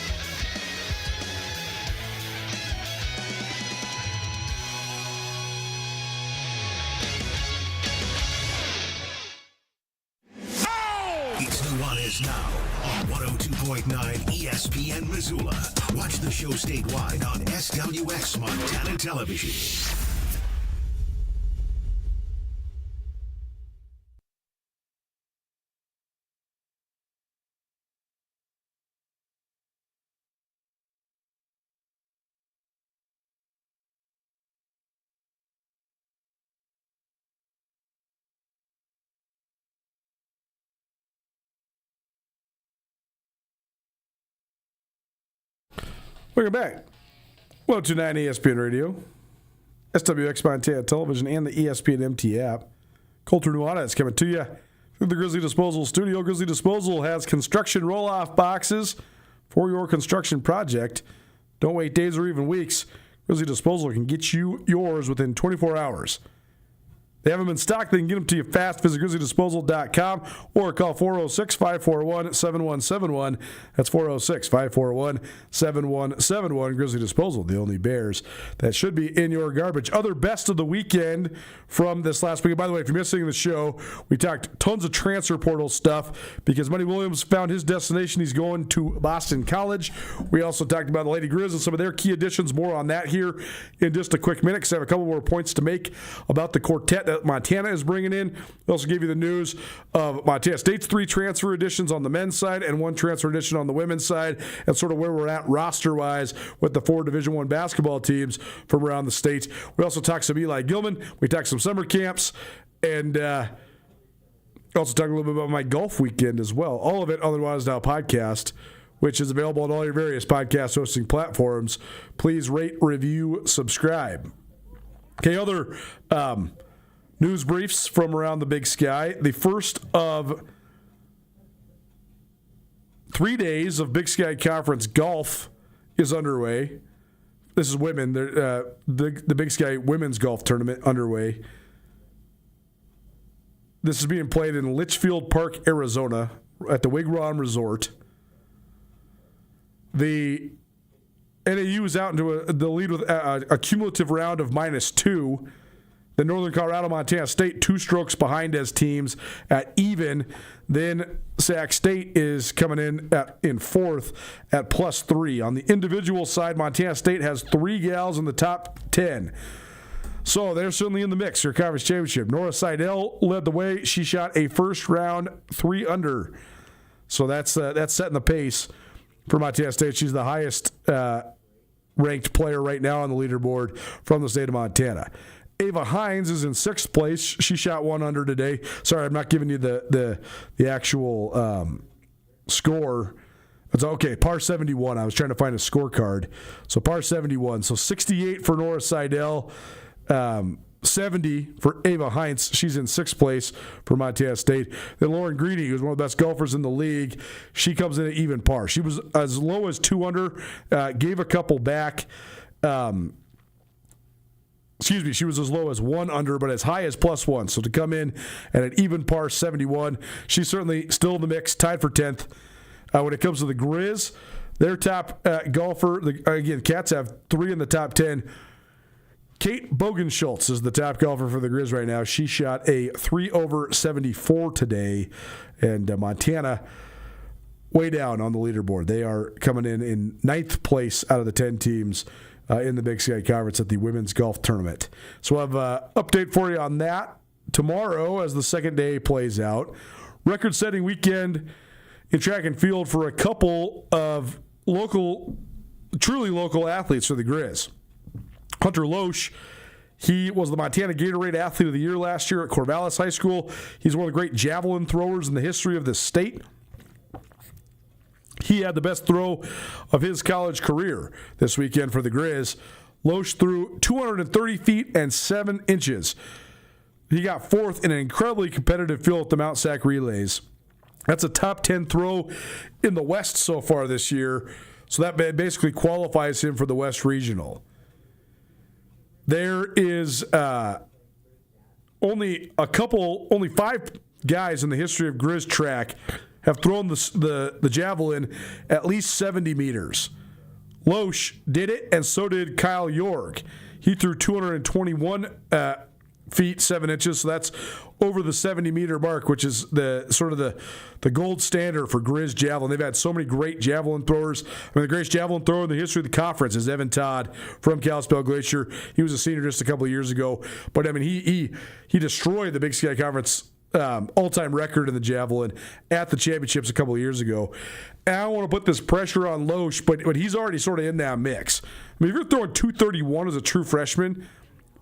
It's Nuanez Now on 102.9 ESPN Missoula. Watch the show statewide on SWX Montana Television. Welcome back. 102.9 ESPN Radio, SWX Montana Television, and the ESPN MT app. Colter Nuanez coming to you through the Grizzly Disposal Studio. Grizzly Disposal has construction roll-off boxes for your construction project. Don't wait days or even weeks. Grizzly Disposal can get you yours within 24 hours. They have them in stock. They can get them to you fast. Visit grizzlydisposal.com or call 406-541-7171. That's 406-541-7171. Grizzly Disposal, the only Bears that should be in your garbage. Other best of the weekend from this last week. By the way, if you're missing the show, we talked tons of transfer portal stuff because Money Williams found his destination. He's going to Boston College. We also talked about the Lady Grizz and some of their key additions. More on that here in just a quick minute because I have a couple more points to make about the quartet that Montana is bringing in. We also gave you the news of Montana State's 3 transfer additions on the men's side and 1 transfer addition on the women's side, and sort of where we're at roster-wise with the 4 Division I basketball teams from around the state. We also talked some Eli Gilman. We talked some summer camps, and also talked a little bit about my golf weekend as well. All of it on the Nuanez Now podcast, which is available on all your various podcast hosting platforms. Please rate, review, subscribe. Okay, other news briefs from around the Big Sky. The first of 3 days of Big Sky Conference golf is underway. This is women. The Big Sky Women's Golf Tournament underway. This is being played in Litchfield Park, Arizona, at the Wigwam Resort. The NAU is out into the lead with a cumulative round of -2. The Northern Colorado, Montana State, 2 strokes behind as teams at even. Then Sac State is coming in 4th at +3. On the individual side, Montana State has 3 gals in the top 10. So they're certainly in the mix for conference championship. Nora Seidel led the way. She shot a first round 3 under. So that's setting the pace for Montana State. She's the highest ranked player right now on the leaderboard from the state of Montana. Ava Hines is in 6th place. She shot 1 under today. Sorry, I'm not giving you the actual score. It's okay, par 71. I was trying to find a scorecard. So par 71. So 68 for Nora Seidel. 70 for Ava Heinz. She's in 6th place for Montana State. Then Lauren Greedy, who's one of the best golfers in the league, she comes in at even par. She was as low as 2 under, gave a couple back. She was as low as 1 under, but as high as +1. So to come in at an even par 71, she's certainly still in the mix, tied for 10th. When it comes to the Grizz, their top golfer, again, Cats have 3 in the top 10. Kate Bogenschultz is the top golfer for the Grizz right now. She shot a 3 over 74 today, and Montana way down on the leaderboard. They are coming in 9th place out of the 10 teams in the Big Sky Conference at the Women's Golf Tournament. So we'll have an update for you on that tomorrow as the second day plays out. Record-setting weekend in track and field for a couple of truly local athletes for the Grizz. Hunter Loesch, he was the Montana Gatorade Athlete of the Year last year at Corvallis High School. He's one of the great javelin throwers in the history of the state. He had the best throw of his college career this weekend for the Grizz. Loesch threw 230 feet and 7 inches. He got 4th in an incredibly competitive field at the Mount Sac Relays. That's a top 10 throw in the West so far this year. So that basically qualifies him for the West Regional. There is only 5 guys in the history of Grizz track have thrown the javelin at least 70 meters. Loesch did it, and so did Kyle York. He threw 221 feet 7 inches, so that's over the 70-meter mark, which is the gold standard for Grizz javelin. They've had so many great javelin throwers. I mean, the greatest javelin thrower in the history of the conference is Evan Todd from Kalispell Glacier. He was a senior just a couple of years ago, but I mean, he destroyed the Big Sky Conference all-time record in the javelin at the championships a couple of years ago. And I don't want to put this pressure on Loesch, but he's already sort of in that mix. I mean, if you're throwing 231 as a true freshman,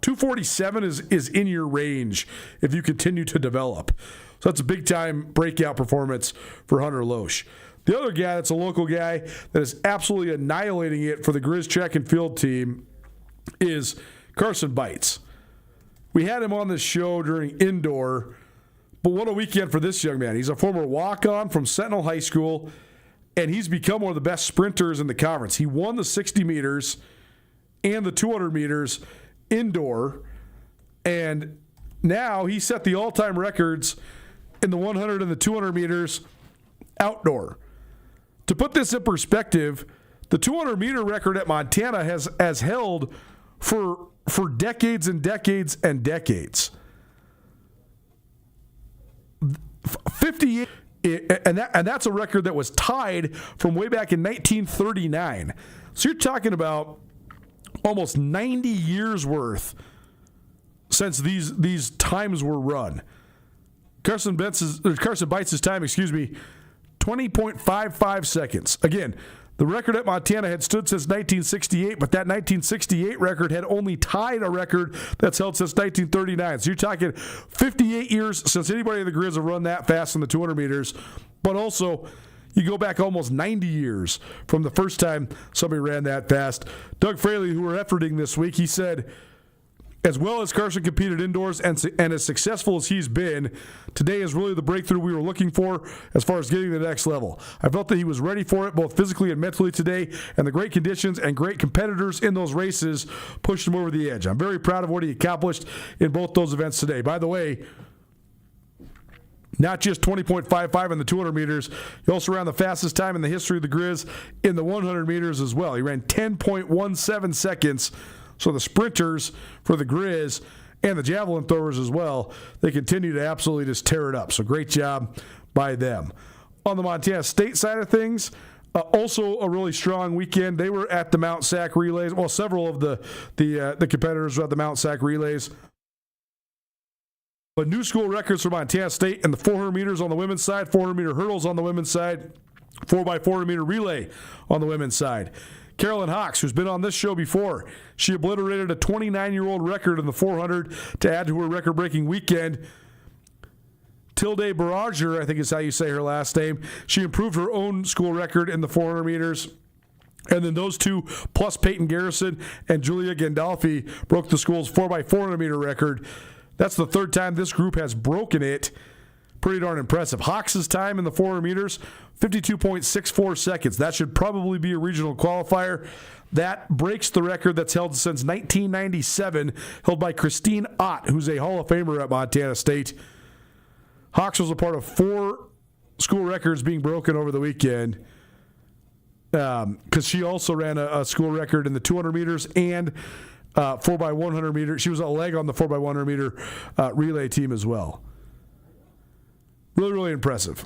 247 is in your range if you continue to develop. So that's a big-time breakout performance for Hunter Loesch. The other guy that's a local guy that is absolutely annihilating it for the Grizz track and field team is Carson Bites. We had him on this show during indoor, but what a weekend for this young man. He's a former walk-on from Sentinel High School, and he's become one of the best sprinters in the conference. He won the 60 meters and the 200 meters indoor, and now he set the all-time records in the 100 and the 200 meters outdoor. To put this in perspective, the 200-meter record at Montana has held for decades and decades and decades. 58, and that's a record that was tied from way back in 1939. So you're talking about almost 90 years worth since these times were run. Carson Bites' time, 20.55 seconds. Again, the record at Montana had stood since 1968, but that 1968 record had only tied a record that's held since 1939. So you're talking 58 years since anybody in the Grizz have run that fast in the 200 meters, but also you go back almost 90 years from the first time somebody ran that fast. Doug Fraley, who we're efforting this week, he said, as well as Carson competed indoors and as successful as he's been, today is really the breakthrough we were looking for as far as getting to the next level. I felt that he was ready for it both physically and mentally today, and the great conditions and great competitors in those races pushed him over the edge. I'm very proud of what he accomplished in both those events today. By the way, not just 20.55 in the 200 meters, he also ran the fastest time in the history of the Grizz in the 100 meters as well. He ran 10.17 seconds. So the sprinters for the Grizz and the javelin throwers as well, they continue to absolutely just tear it up. So great job by them. On the Montana State side of things, also a really strong weekend. They were at the Mount Sac Relays. Well, several of the competitors were at the Mount Sac Relays. But new school records for Montana State in the 400 meters on the women's side, 400-meter hurdles on the women's side, 4x400-meter relay on the women's side. Carolyn Hawks, who's been on this show before, she obliterated a 29-year-old record in the 400 to add to her record-breaking weekend. Tilde Barager, I think is how you say her last name, she improved her own school record in the 400 meters. And then those two, plus Peyton Garrison and Julia Gandolfi, broke the school's 4x400 meter record. That's the third time this group has broken it. Pretty darn impressive. Hawks' time in the 400 meters, 52.64 seconds. That should probably be a regional qualifier. That breaks the record that's held since 1997, held by Christine Ott, who's a Hall of Famer at Montana State. Hawks was a part of 4 school records being broken over the weekend, because she also ran a school record in the 200 meters and 4x100 meter. She was a leg on the 4x100 meter relay team as well. Really, really impressive.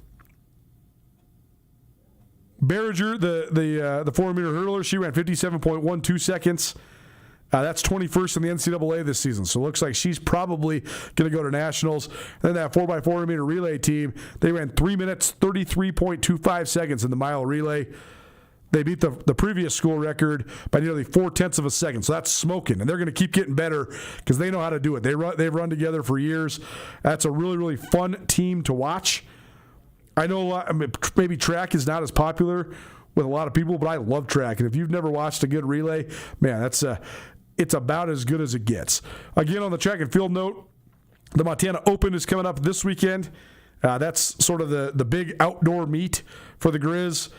Berringer, the 400 meter hurdler, she ran 57.12 seconds. That's 21st in the NCAA this season. So it looks like she's probably going to go to nationals. And then that 4x400 meter relay team, they ran 3 minutes, 33.25 seconds in the mile relay. They beat the previous school record by nearly 0.4 of a second. So that's smoking. And they're going to keep getting better because they know how to do it. They've run together for years. That's a really, really fun team to watch. I know maybe track is not as popular with a lot of people, but I love track. And if you've never watched a good relay, man, it's about as good as it gets. Again, on the track and field note, the Montana Open is coming up this weekend. That's sort of the big outdoor meet for the Grizz.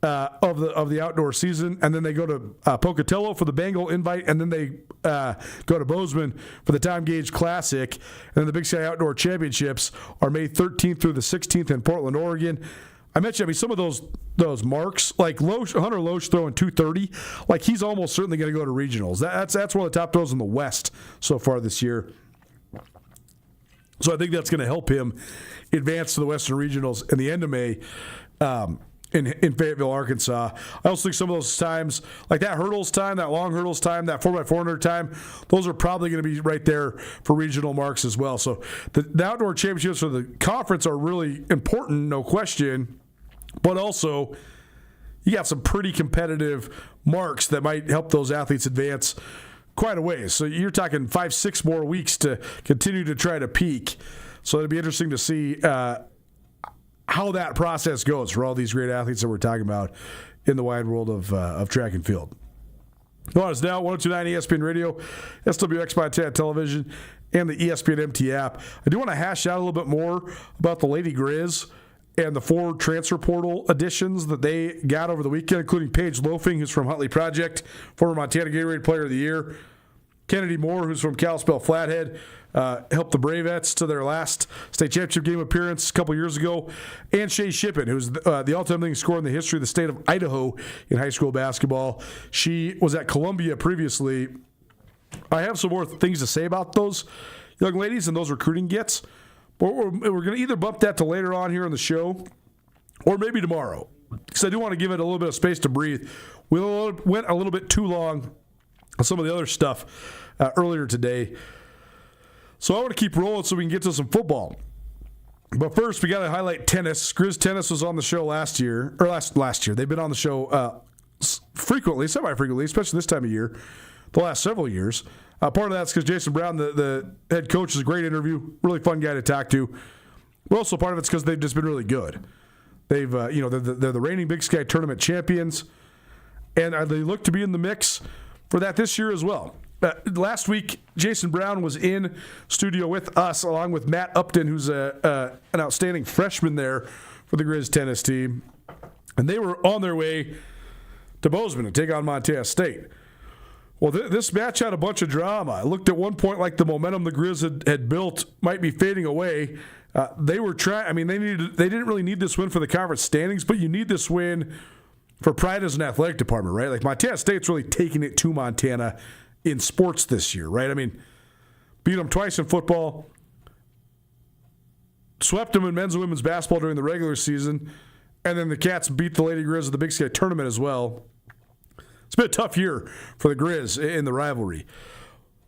Of the outdoor season, and then they go to Pocatello for the Bengal invite, and then they go to Bozeman for the Time Gauge Classic, and then the Big Sky Outdoor Championships are May 13th through the 16th in Portland, Oregon. I mentioned, some of those marks, like Hunter Loesch throwing 230, like he's almost certainly going to go to regionals. That's one of the top throws in the West so far this year. So I think that's going to help him advance to the Western Regionals in the end of May. In Fayetteville, Arkansas. I also think some of those times, like that hurdles time, that long hurdles time, that 4x400 time, those are probably going to be right there for regional marks as well. So the outdoor championships for the conference are really important, no question. But also, you got some pretty competitive marks that might help those athletes advance quite a ways. So you're talking 5-6 more weeks to continue to try to peak. So it'll be interesting to see how that process goes for all these great athletes that we're talking about in the wide world of track and field. Nuanez Now, 102.9 ESPN Radio, SWX Montana Television, and the ESPN MT app. I do want to hash out a little bit more about the Lady Grizz and the 4 transfer portal additions that they got over the weekend, including Paige Loafing, who's from Huntley Project, former Montana Gatorade Player of the Year. Kennedy Moore, who's from Kalispell Flathead, helped the Bravettes to their last state championship game appearance a couple years ago. And Shay Shippen, who's the all-time leading scorer in the history of the state of Idaho in high school basketball. She was at Columbia previously. I have some more things to say about those young ladies and those recruiting gets. But we're going to either bump that to later on here on the show or maybe tomorrow, because I do want to give it a little bit of space to breathe. We went a little bit too long on some of the other stuff earlier today. So I want to keep rolling so we can get to some football. But first, we got to highlight tennis. Grizz Tennis was on the show last year. They've been on the show frequently, semi-frequently, especially this time of year, the last several years. Part of that's because Jason Brown, the head coach, is a great interview, really fun guy to talk to. But also part of it's because they've just been really good. They're the reigning Big Sky Tournament champions, and they look to be in the mix for that this year as well. Last week, Jason Brown was in studio with us, along with Matt Upton, who's an outstanding freshman there for the Grizz tennis team. And they were on their way to Bozeman to take on Montana State. Well, this match had a bunch of drama. It looked at one point like the momentum the Grizz had built might be fading away. They were trying. They didn't really need this win for the conference standings, but you need this win for pride as an athletic department, right? Like Montana State's really taking it to Montana in sports this year, right? Beat them twice in football, swept them in men's and women's basketball during the regular season, and then the Cats beat the Lady Grizz at the Big Sky Tournament as well. It's been a tough year for the Grizz in the rivalry.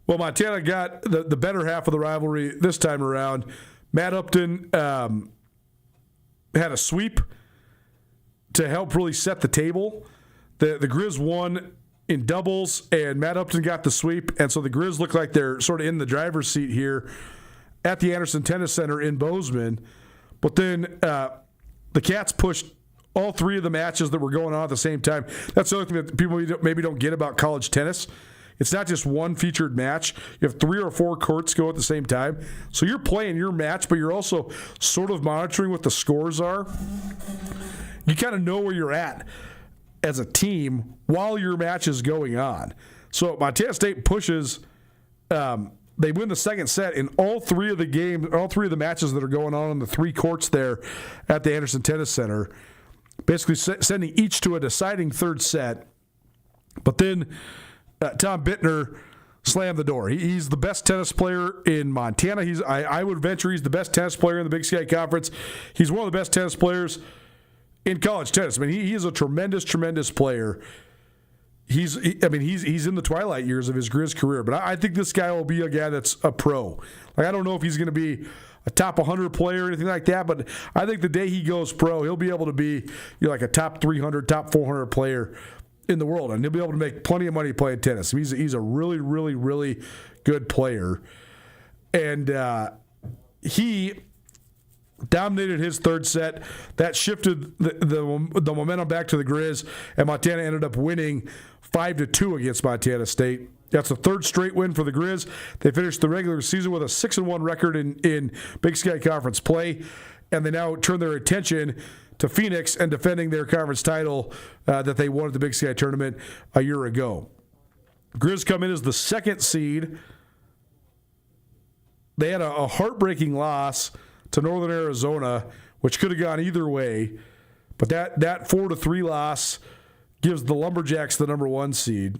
Well, Montana got the better half of the rivalry this time around. Matt Upton had a sweep to help really set the table. The Grizz won in doubles, and Matt Upton got the sweep, and so the Grizz look like they're sort of in the driver's seat here at the Anderson Tennis Center in Bozeman. But then the Cats pushed all three of the matches that were going on at the same time. That's the other thing that people maybe don't get about college tennis. It's not just one featured match. You have 3 or 4 courts go at the same time. So you're playing your match, but you're also sort of monitoring what the scores are. You kind of know where you're at as a team while your match is going on. So Montana State pushes. They win the second set in all 3 of the matches that are going on in the 3 courts there at the Anderson Tennis Center, basically sending each to a deciding third set. But then Tom Bittner slammed the door. He's the best tennis player in Montana. I would venture he's the best tennis player in the Big Sky Conference. He's one of the best tennis players in college tennis. I mean, he is a tremendous, tremendous player. He's in the twilight years of his Grizz career, but I think this guy will be a guy that's a pro. Like, I don't know if he's going to be a top 100 player or anything like that, but I think the day he goes pro, he'll be able to be like a top 300, top 400 player in the world, and he'll be able to make plenty of money playing tennis. He's a really, really, really good player, and he dominated his third set. That shifted the momentum back to the Grizz, and Montana ended up winning 5-2 against Montana State. That's the third straight win for the Grizz. They finished the regular season with a 6-1 record in Big Sky Conference play, and they now turn their attention to Phoenix and defending their conference title that they won at the Big Sky tournament a year ago. Grizz come in as the 2nd seed. They had a heartbreaking loss to Northern Arizona, which could have gone either way, but that 4-3 loss gives the Lumberjacks the number 1 seed.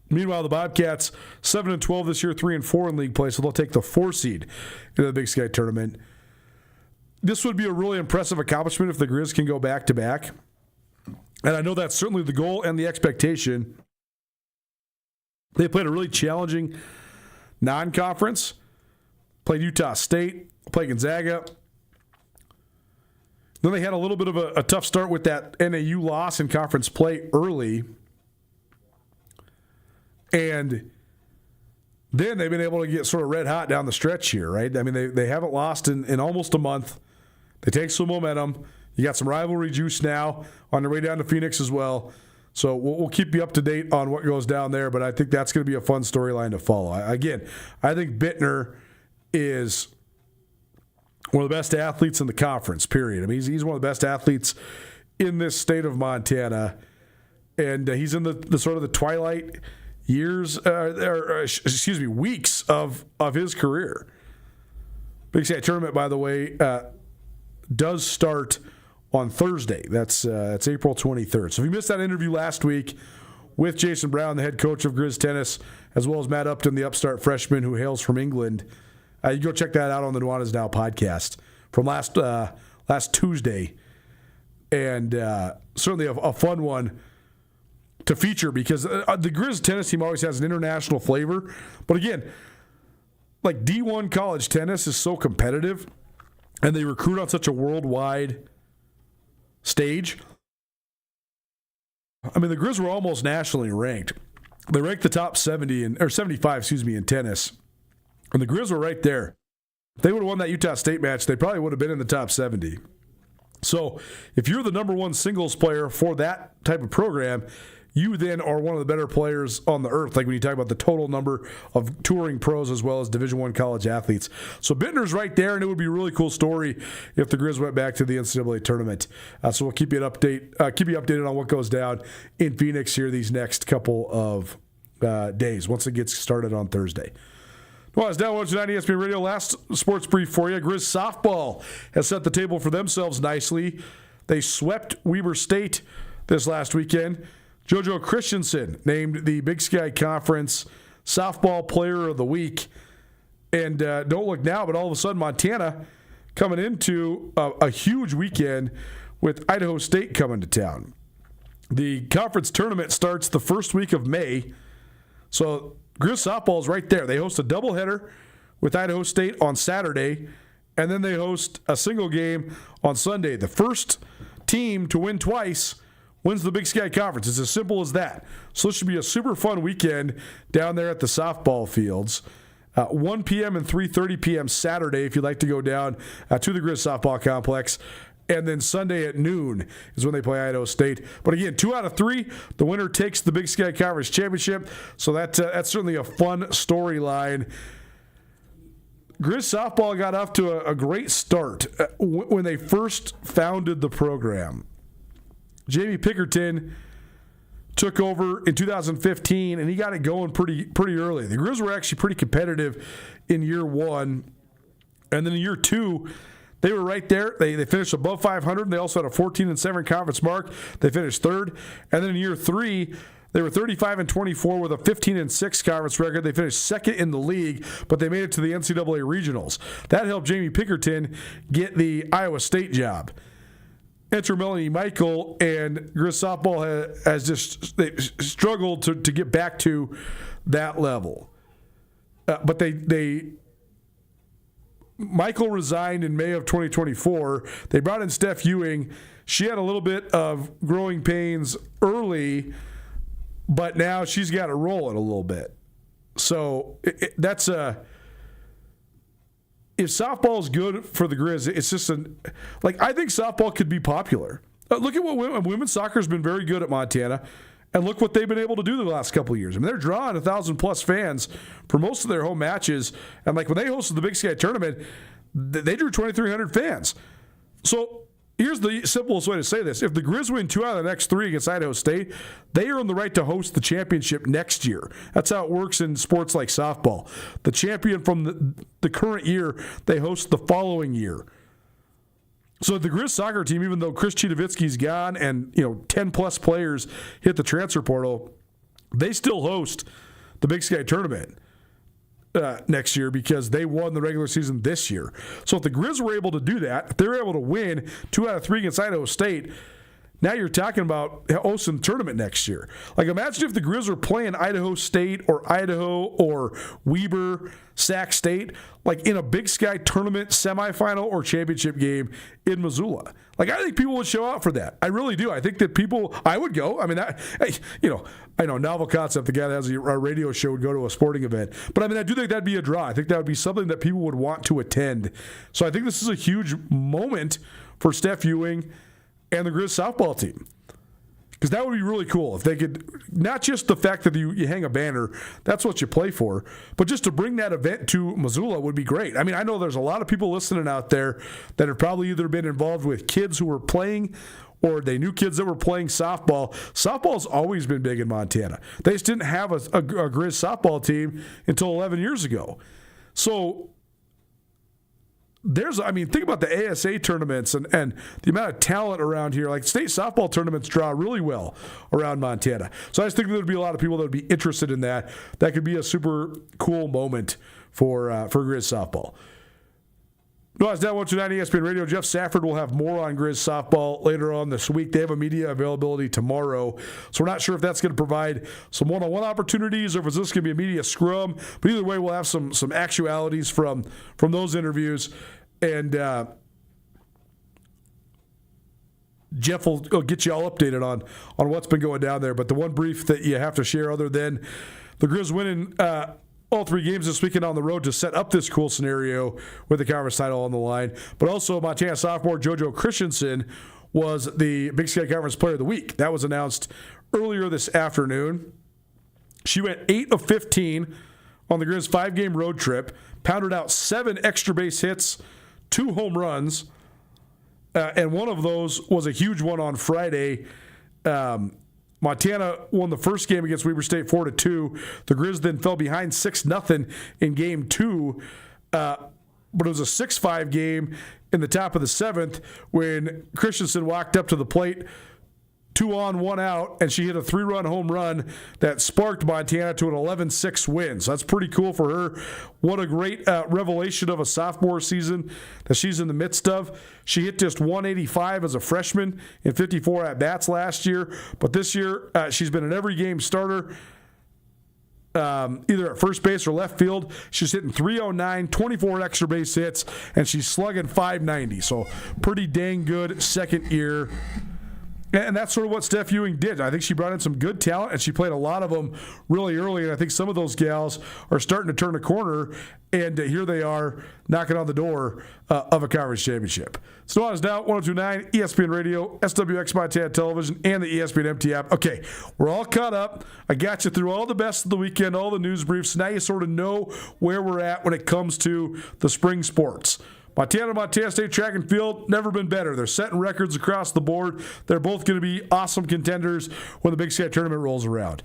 Meanwhile, the Bobcats 7-12 this year, 3-4 in league play, so they'll take the 4 seed into the Big Sky tournament. This would be a really impressive accomplishment if the Grizz can go back-to-back. And I know that's certainly the goal and the expectation. They played a really challenging non-conference. Played Utah State, played Gonzaga. Then they had a little bit of a tough start with that NAU loss in conference play early. And then they've been able to get sort of red hot down the stretch here, right? I mean, they haven't lost in almost a month. They take some momentum. You got some rivalry juice now on their way down to Phoenix as well. So we'll keep you up to date on what goes down there, but I think that's going to be a fun storyline to follow. Again, I think Bittner is one of the best athletes in the conference, period. I mean, he's one of the best athletes in this state of Montana, and he's in the sort of the twilight years, weeks of his career. Big Sky tournament, by the way, does start on Thursday. That's April 23rd. So if you missed that interview last week with Jason Brown, the head coach of Grizz Tennis, as well as Matt Upton, the upstart freshman who hails from England, you go check that out on the Nuanez Now podcast from last Tuesday. And certainly a fun one to feature because the Grizz tennis team always has an international flavor. But again, like D1 college tennis is so competitive and they recruit on such a worldwide stage. I mean, the Grizz were almost nationally ranked. They ranked the top 75 in tennis. And the Grizz were right there. If they would have won that Utah State match, they probably would have been in the top 70. So if you're the number 1 singles player for that type of program, you then are one of the better players on the earth, like when you talk about the total number of touring pros as well as Division I college athletes. So Bittner's right there, and it would be a really cool story if the Grizz went back to the NCAA tournament. So we'll keep you updated on what goes down in Phoenix here these next couple of days once it gets started on Thursday. Well, it's down 129 ESPN Radio. Last sports brief for you. Grizz softball has set the table for themselves nicely. They swept Weber State this last weekend. JoJo Christensen named the Big Sky Conference Softball Player of the Week. And don't look now, but all of a sudden Montana coming into a huge weekend with Idaho State coming to town. The conference tournament starts the first week of May. So Grizz softball is right there. They host a doubleheader with Idaho State on Saturday, and then they host a single game on Sunday. The first team to win twice wins the Big Sky Conference. It's as simple as that. So this should be a super fun weekend down there at the softball fields. 1 p.m. and 3:30 p.m. Saturday if you'd like to go down to the Grizz softball complex. And then Sunday at noon is when they play Idaho State. But again, 2 out of 3, the winner takes the Big Sky Conference Championship. So that's certainly a fun storyline. Grizz softball got off to a great start when they first founded the program. Jamie Pickerton took over in 2015, and he got it going pretty early. The Grizz were actually pretty competitive in year 1. And then in year 2, they were right there. They finished above 500. They also had a 14-7 conference mark. They finished 3rd. And then in year 3, they were 35-24 with a 15-6 conference record. They finished 2nd in the league, but they made it to the NCAA regionals. That helped Jamie Pickerton get the Iowa State job. Enter Melanie Michael, and Grizz softball has just struggled to get back to that level. But Michael resigned in May of 2024. They brought in Steph Ewing. She had a little bit of growing pains early, but now she's got it rolling a little bit. So that's if softball is good for the Grizz, it's just I think softball could be popular. Look at what women's soccer has been very good at Montana, and look what they've been able to do the last couple of years. I mean, they're drawing 1,000+ fans for most of their home matches, and when they hosted the Big Sky tournament, they drew 2,300 fans. So here's the simplest way to say this. If the Grizz win 2 out of the next 3 against Idaho State, they earn the right to host the championship next year. That's how it works in sports like softball. The champion from the current year, they host the following year. So the Grizz soccer team, even though Chris Chidovitsky's gone and 10+ players hit the transfer portal, they still host the Big Sky tournament next year because they won the regular season this year. So if the Grizz were able to do that, if they were able to win 2 out of 3 against Idaho State, now you're talking about hosting the tournament next year. Imagine if the Grizz were playing Idaho State or Idaho or Weber, Sac State, in a Big Sky tournament semifinal or championship game in Missoula. I think people would show out for that. I really do. I think that I would go. I mean, I know Novel Concept, the guy that has a radio show, would go to a sporting event. But I do think that'd be a draw. I think that would be something that people would want to attend. So I think this is a huge moment for Steph Ewing and the Grizz softball team. Because that would be really cool if they could, not just the fact that you hang a banner, that's what you play for, but just to bring that event to Missoula would be great. I mean, I know there's a lot of people listening out there that have probably either been involved with kids who were playing or they knew kids that were playing softball. Softball's always been big in Montana. They just didn't have a Grizz softball team until 11 years ago. So think about the ASA tournaments and the amount of talent around here. State softball tournaments draw really well around Montana. So I just think there would be a lot of people that would be interested in that. That could be a super cool moment for Grizz softball. Nuanez Now 129 ESPN Radio. Jeff Safford will have more on Grizz softball later on this week. They have a media availability tomorrow, so we're not sure if that's going to provide some one-on-one opportunities or if it's just going to be a media scrum. But either way, we'll have some actualities from those interviews, and Jeff will get you all updated on what's been going down there. But the one brief that you have to share, other than the Grizz winning all 3 games this weekend on the road to set up this cool scenario with the conference title on the line. But also Montana sophomore JoJo Christensen was the Big Sky Conference Player of the Week. That was announced earlier this afternoon. She went 8 of 15 on the Grizz 5-game road trip, pounded out 7 extra base hits, 2 home runs, and one of those was a huge one on Friday. Montana won the first game against Weber State 4-2. The Grizz then fell behind 6-0 in game 2. But it was a 6-5 game in the top of the 7th when Christensen walked up to the plate, 2 on, 1 out, and she hit a 3-run home run that sparked Montana to an 11-6 win. So that's pretty cool for her. What a great revelation of a sophomore season that she's in the midst of. She hit just 185 as a freshman in 54 at-bats last year, but this year she's been an every game starter, either at first base or left field. She's hitting 309, 24 extra base hits, and she's slugging 590. So pretty dang good second year And that's sort of what Steph Ewing did. I think she brought in some good talent, and she played a lot of them really early. And I think some of those gals are starting to turn a corner, and here they are knocking on the door of a conference championship. So Nuanez Now, 102.9, ESPN Radio, SWX Montana Television, and the ESPN MT app. Okay, we're all caught up. I got you through all the best of the weekend, all the news briefs. Now you sort of know where we're at when it comes to the spring sports. Montana State track and field, never been better. They're setting records across the board. They're both going to be awesome contenders when the Big Sky Tournament rolls around.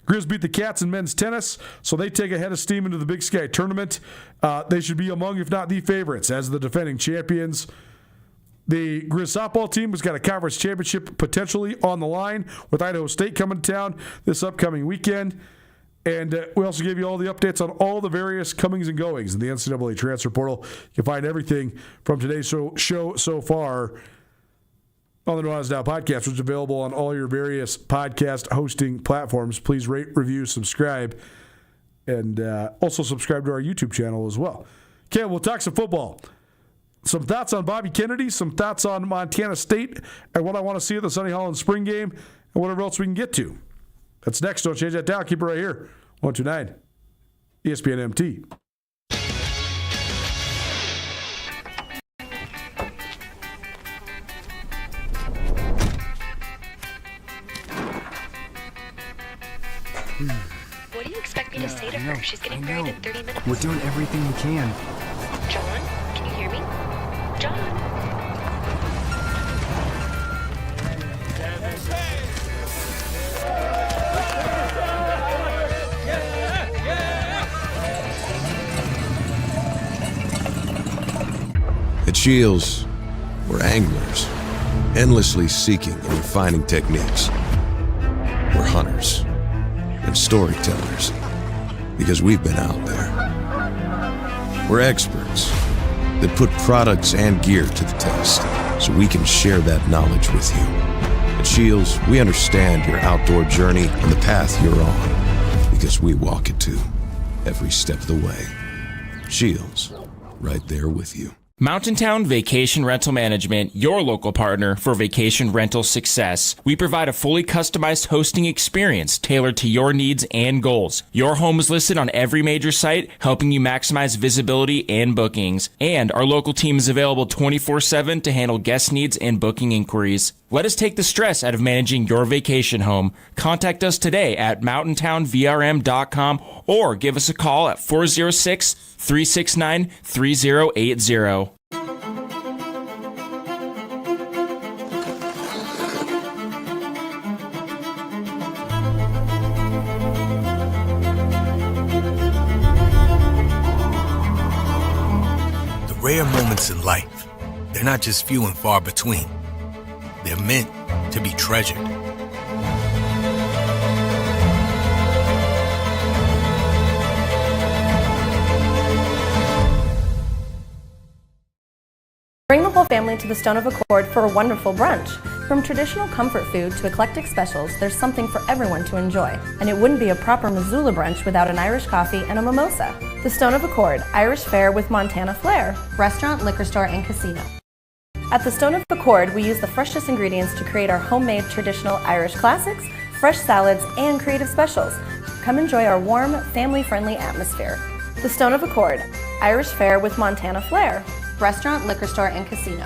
Grizz beat the Cats in men's tennis, so they take a head of steam into the Big Sky Tournament. They should be among, if not the favorites, as the defending champions. The Grizz softball team has got a conference championship potentially on the line with Idaho State coming to town this upcoming weekend. And we also gave you all the updates on all the various comings and goings in the NCAA transfer portal. You can find everything from today's show so far on the Nuanez Now podcast, which is available on all your various podcast hosting platforms. Please rate, review, subscribe, and also subscribe to our YouTube channel as well. Okay, we'll talk some football. Some thoughts on Bobby Kennedy, some thoughts on Montana State, and what I want to see at the Sonny Holland spring game, and whatever else we can get to. That's next. Don't change that dial. Keep it right here. 129 ESPN MT. What do you expect me to say to her? She's getting married in 30 minutes. We're doing everything we can. John, can you hear me? John? At Shields, we're anglers, endlessly seeking and refining techniques. We're hunters and storytellers, because we've been out there. We're experts that put products and gear to the test, so we can share that knowledge with you. At Shields, we understand your outdoor journey and the path you're on, because we walk it too, every step of the way. Shields, right there with you. Mountain Town Vacation Rental Management, your local partner for vacation rental success. We provide a fully customized hosting experience tailored to your needs and goals. Your home is listed on every major site, helping you maximize visibility and bookings. And our local team is available 24/7 to handle guest needs and booking inquiries. Let us take the stress out of managing your vacation home. Contact us today at mountaintownvrm.com or give us a call at 406-369-3080. The rare moments in life, they're not just few and far between. They're meant to be treasured. Bring the whole family to the Stone of Accord for a wonderful brunch. From traditional comfort food to eclectic specials, there's something for everyone to enjoy. And it wouldn't be a proper Missoula brunch without an Irish coffee and a mimosa. The Stone of Accord, Irish fare with Montana flair. Restaurant, liquor store, and casino. At the Stone of Accord, we use the freshest ingredients to create our homemade traditional Irish classics, fresh salads, and creative specials. Come enjoy our warm, family-friendly atmosphere. The Stone of Accord, Irish fare with Montana flair. Restaurant, liquor store, and casino.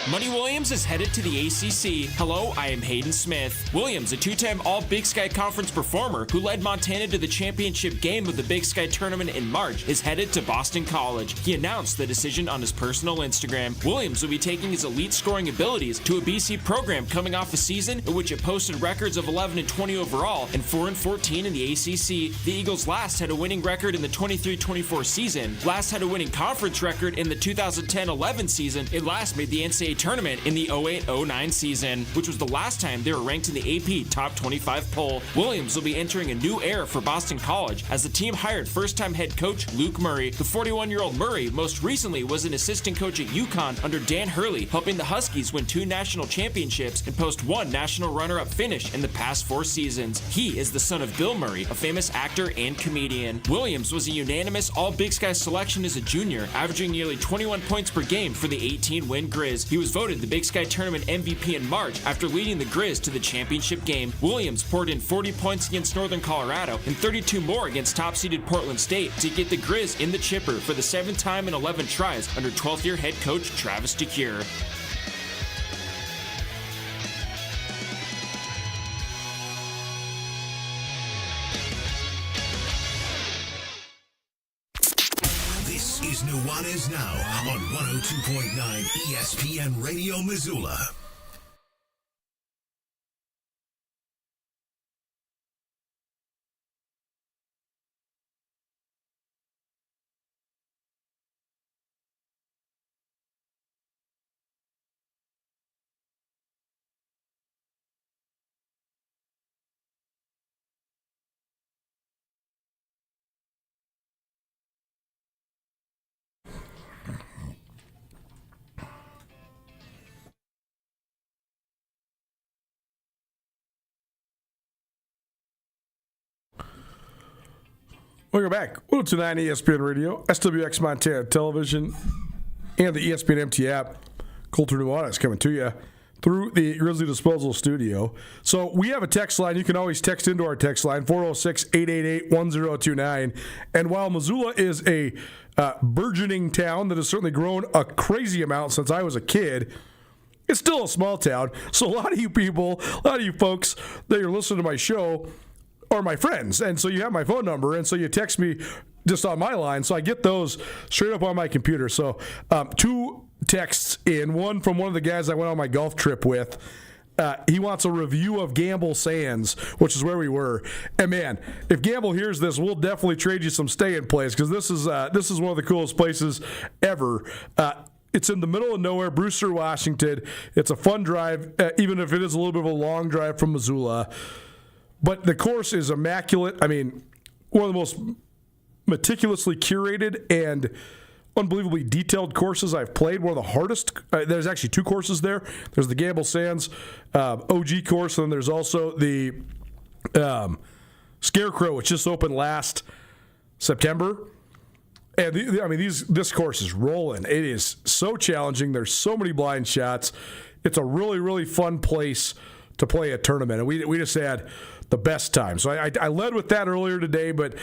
Money Williams is headed to the ACC. Hello, I am Hayden Smith. Williams, a two-time All-Big Sky Conference performer who led Montana to the championship game of the Big Sky Tournament in March, is headed to Boston College. He announced the decision on his personal Instagram. Williams will be taking his elite scoring abilities to a BC program coming off a season in which it posted records of 11-20 overall and 4-14 in the ACC. The Eagles last had a winning record in the 23-24 season, last had a winning conference record in the 2010-11 season, and last made the NCAA tournament in the 08-09 season, which was the last time they were ranked in the AP Top 25 poll. Williams will be entering a new era for Boston College as the team hired first-time head coach Luke Murray. The 41-year-old Murray most recently was an assistant coach at UConn under Dan Hurley, helping the Huskies win 2 national championships and post 1 national runner-up finish in the past 4 seasons. He is the son of Bill Murray, a famous actor and comedian. Williams was a unanimous All-Big Sky selection as a junior, averaging nearly 21 points per game for the 18-win Grizz. He was voted the Big Sky Tournament MVP in March after leading the Grizz to the championship game. Williams poured in 40 points against Northern Colorado and 32 more against top-seeded Portland State to get the Grizz in the chipper for the 7th time in 11 tries under 12th-year head coach Travis DeCure. This is Nuanez Now on 102.9 ESPN Radio Missoula. Welcome back. 102.9 ESPN Radio, SWX Montana Television, and the ESPN MT app. Colter Nuanez coming to you through the Grizzly Disposal Studio. So we have a text line. You can always text into our text line, 406-888-1029. And while Missoula is a burgeoning town that has certainly grown a crazy amount since I was a kid, it's still a small town. So a lot of you people, a lot of you folks that are listening to my show are my friends, and so you have my phone number, and so you text me just on my line, so I get those straight up on my computer. So 2 texts in, one from one of the guys I went on my golf trip with. He wants a review of Gamble Sands, which is where we were. And man, if Gamble hears this, we'll definitely trade you some stay-in place, because this is one of the coolest places ever. It's in the middle of nowhere, Brewster, Washington. It's a fun drive, even if it is a little bit of a long drive from Missoula. But the course is immaculate. I mean, one of the most meticulously curated and unbelievably detailed courses I've played. One of the hardest. There's actually 2 courses there. There's the Gamble Sands OG course, and then there's also the Scarecrow, which just opened last September. And this course is rolling. It is so challenging. There's so many blind shots. It's a really, really fun place to play a tournament, and we just had the best time. So I led with that earlier today, but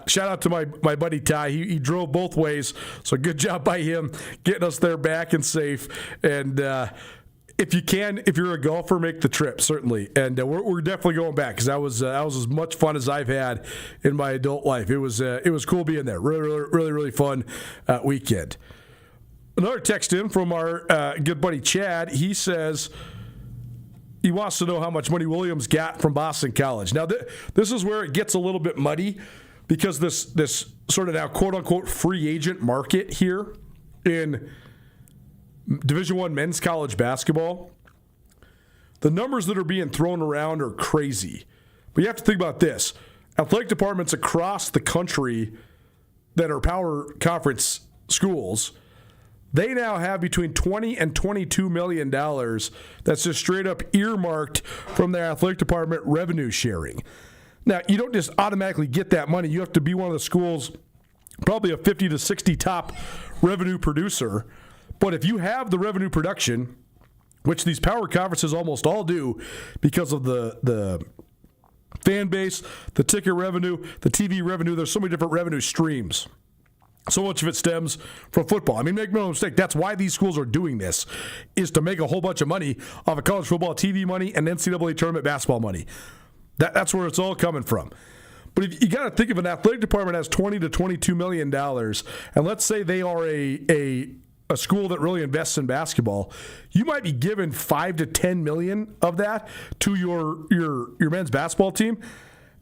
shout out to my buddy Ty. He drove both ways, so good job by him getting us there back and safe. And if you're a golfer, make the trip, certainly. And we're definitely going back, because that was as much fun as I've had in my adult life. It was cool being there. Really fun weekend. Another text in from our good buddy Chad. He says he wants to know how much money Williams got from Boston College. Now, this is where it gets a little bit muddy, because this sort of now quote-unquote free agent market here in Division I men's college basketball, the numbers that are being thrown around are crazy. But you have to think about this. Athletic departments across the country that are power conference schools, they now have between $20 and $22 million that's just straight up earmarked from their athletic department revenue sharing. Now, you don't just automatically get that money. You have to be one of the schools, probably a 50 to 60 top revenue producer. But if you have the revenue production, which these power conferences almost all do because of the fan base, the ticket revenue, the TV revenue, there's so many different revenue streams. So much of it stems from football. I mean, make no mistake, that's why these schools are doing this, is to make a whole bunch of money off of college football TV money and NCAA tournament basketball money. That's where it's all coming from. But if you got to think of an athletic department has $20 to $22 million, and let's say they are a school that really invests in basketball, you might be given $5 to $10 million of that to your men's basketball team,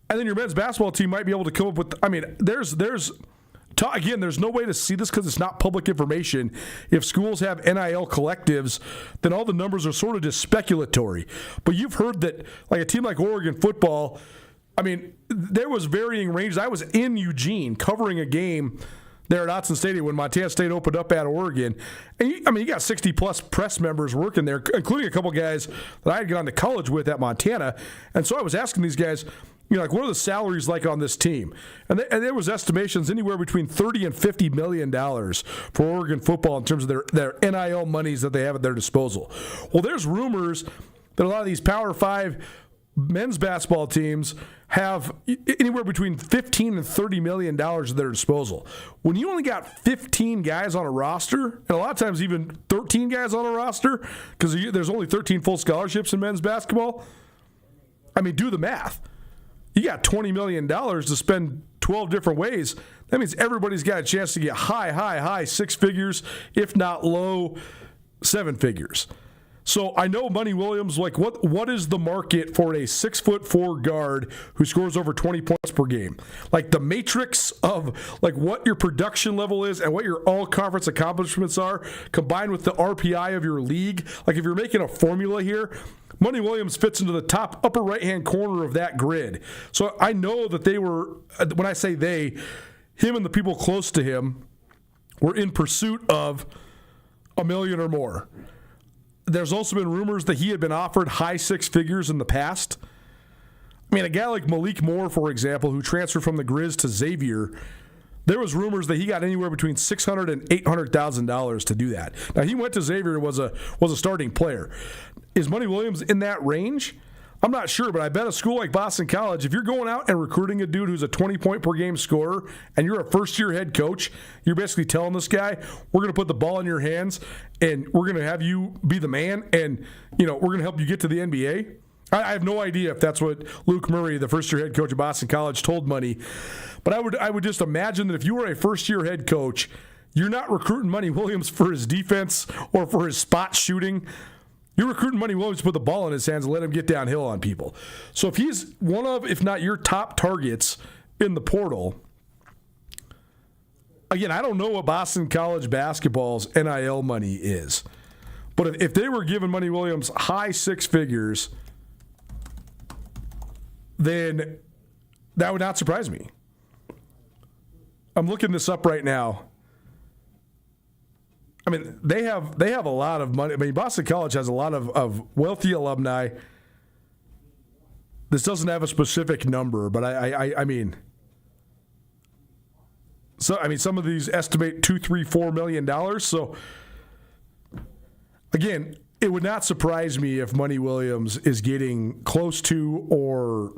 and then your men's basketball team might be able to come up with. I mean, there's no way to see this because it's not public information. If schools have NIL collectives, then all the numbers are sort of just speculatory. But you've heard that, like a team like Oregon football, I mean, there was varying ranges. I was in Eugene covering a game there at Autzen Stadium when Montana State opened up at Oregon. And you got 60-plus press members working there, including a couple guys that I had gone to college with at Montana. And so I was asking these guys, like, what are the salaries like on this team? And there was estimations anywhere between $30 and $50 million for Oregon football in terms of their NIL monies that they have at their disposal. Well, there's rumors that a lot of these Power 5 men's basketball teams have anywhere between $15 and $30 million at their disposal. When you only got 15 guys on a roster, and a lot of times even 13 guys on a roster, because there's only 13 full scholarships in men's basketball, I mean, do the math. You got $20 million to spend 12 different ways. That means everybody's got a chance to get high six figures, if not low 7 figures. So I know Money Williams, like, what is the market for a 6'4" guard who scores over 20 points per game? Like, the matrix of, like, what your production level is and what your all-conference accomplishments are, combined with the RPI of your league. Like, if you're making a formula here, Money Williams fits into the top upper right-hand corner of that grid. So I know that they were, when I say they, him and the people close to him were in pursuit of $1 million or more. There's also been rumors that he had been offered high 6 figures in the past. I mean, a guy like Malik Moore, for example, who transferred from the Grizz to Xavier, there was rumors that he got anywhere between $600,000 and $800,000 to do that. Now, he went to Xavier and was a starting player. Is Money Williams in that range? I'm not sure, but I bet a school like Boston College, if you're going out and recruiting a dude who's a 20-point-per-game scorer and you're a first-year head coach, you're basically telling this guy, we're going to put the ball in your hands and we're going to have you be the man and, we're going to help you get to the NBA. I have no idea if that's what Luke Murray, the first-year head coach at Boston College, told Money. But I would just imagine that if you were a first-year head coach, you're not recruiting Money Williams for his defense or for his spot shooting. You're recruiting Money Williams to put the ball in his hands and let him get downhill on people. So if he's one of, if not your top targets in the portal, again, I don't know what Boston College basketball's NIL money is. But if they were giving Money Williams high 6 figures, then that would not surprise me. I'm looking this up right now. I mean, they have a lot of money. I mean, Boston College has a lot of wealthy alumni. This doesn't have a specific number, but I mean, some of these estimate $2, $3, $4 million. So again, it would not surprise me if Money Williams is getting close to or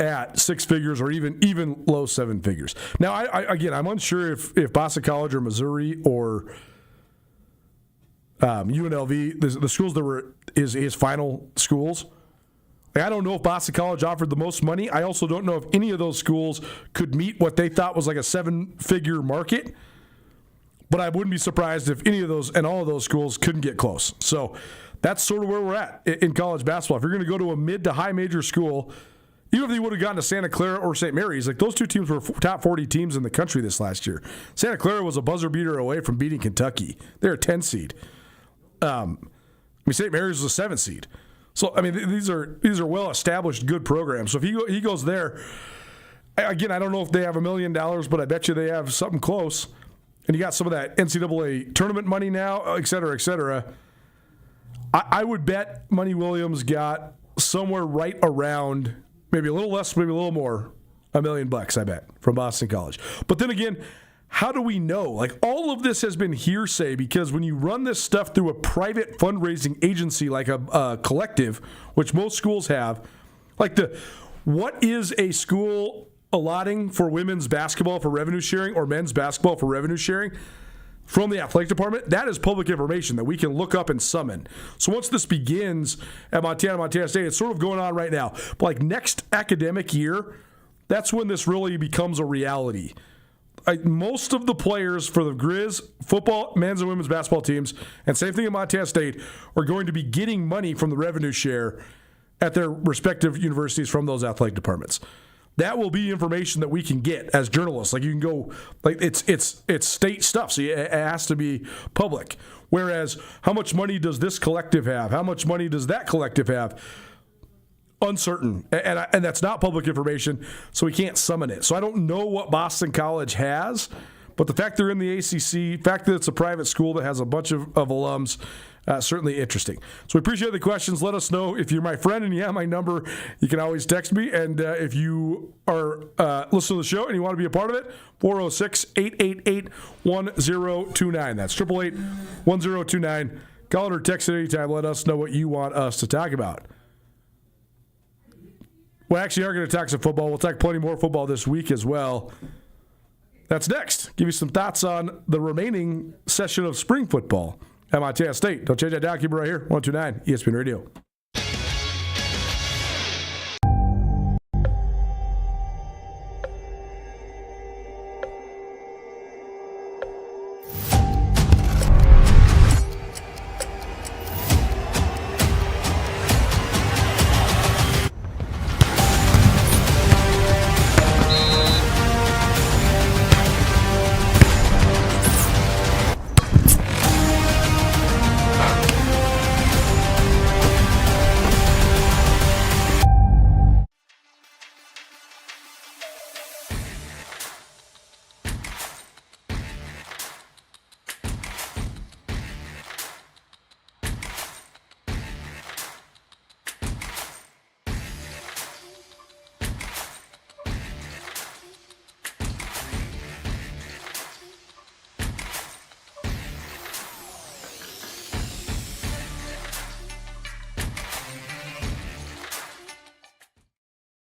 at 6 figures or even low 7 figures. Now, I'm unsure if Boston College or Missouri or UNLV, the schools that were his final schools. I don't know if Boston College offered the most money. I also don't know if any of those schools could meet what they thought was like a 7-figure market. But I wouldn't be surprised if any of those and all of those schools couldn't get close. So that's sort of where we're at in college basketball. If you're going to go to a mid to high major school, even if they would have gotten to Santa Clara or St. Mary's, like those two teams were top 40 teams in the country this last year. Santa Clara was a buzzer beater away from beating Kentucky. They're a 10 seed. St. Mary's was a 7 seed. So these are well established good programs. So if he goes there, again, I don't know if they have $1 million, but I bet you they have something close. And you got some of that NCAA tournament money now, et cetera, et cetera. I would bet Money Williams got somewhere right around, maybe a little less, maybe a little more, $1 million, I bet, from Boston College. But then again, how do we know? Like, all of this has been hearsay because when you run this stuff through a private fundraising agency like a collective, which most schools have, what is a school allotting for women's basketball for revenue sharing or men's basketball for revenue sharing from the athletic department, that is public information that we can look up and summon. So once this begins at Montana State, it's sort of going on right now. But like next academic year, that's when this really becomes a reality. Most of the players for the Grizz football, men's and women's basketball teams, and same thing at Montana State, are going to be getting money from the revenue share at their respective universities from those athletic departments. That will be information that we can get as journalists. Like you can go, like it's state stuff, so it has to be public. Whereas, how much money does this collective have? How much money does that collective have? Uncertain, and that's not public information, so we can't summon it. So I don't know what Boston College has, but the fact they're in the ACC, the fact that it's a private school that has a bunch of alums, certainly interesting. So we appreciate the questions. Let us know if you're my friend and you have my number. You can always text me. And if you are listening to the show and you want to be a part of it, 406-888-1029. That's 888-1029. Call it or text it anytime. Let us know what you want us to talk about. We actually are going to talk some football. We'll talk plenty more football this week as well. That's next. Give you some thoughts on the remaining session of spring football at Montana State. Don't change that dial. Keep it right here. 129 ESPN Radio.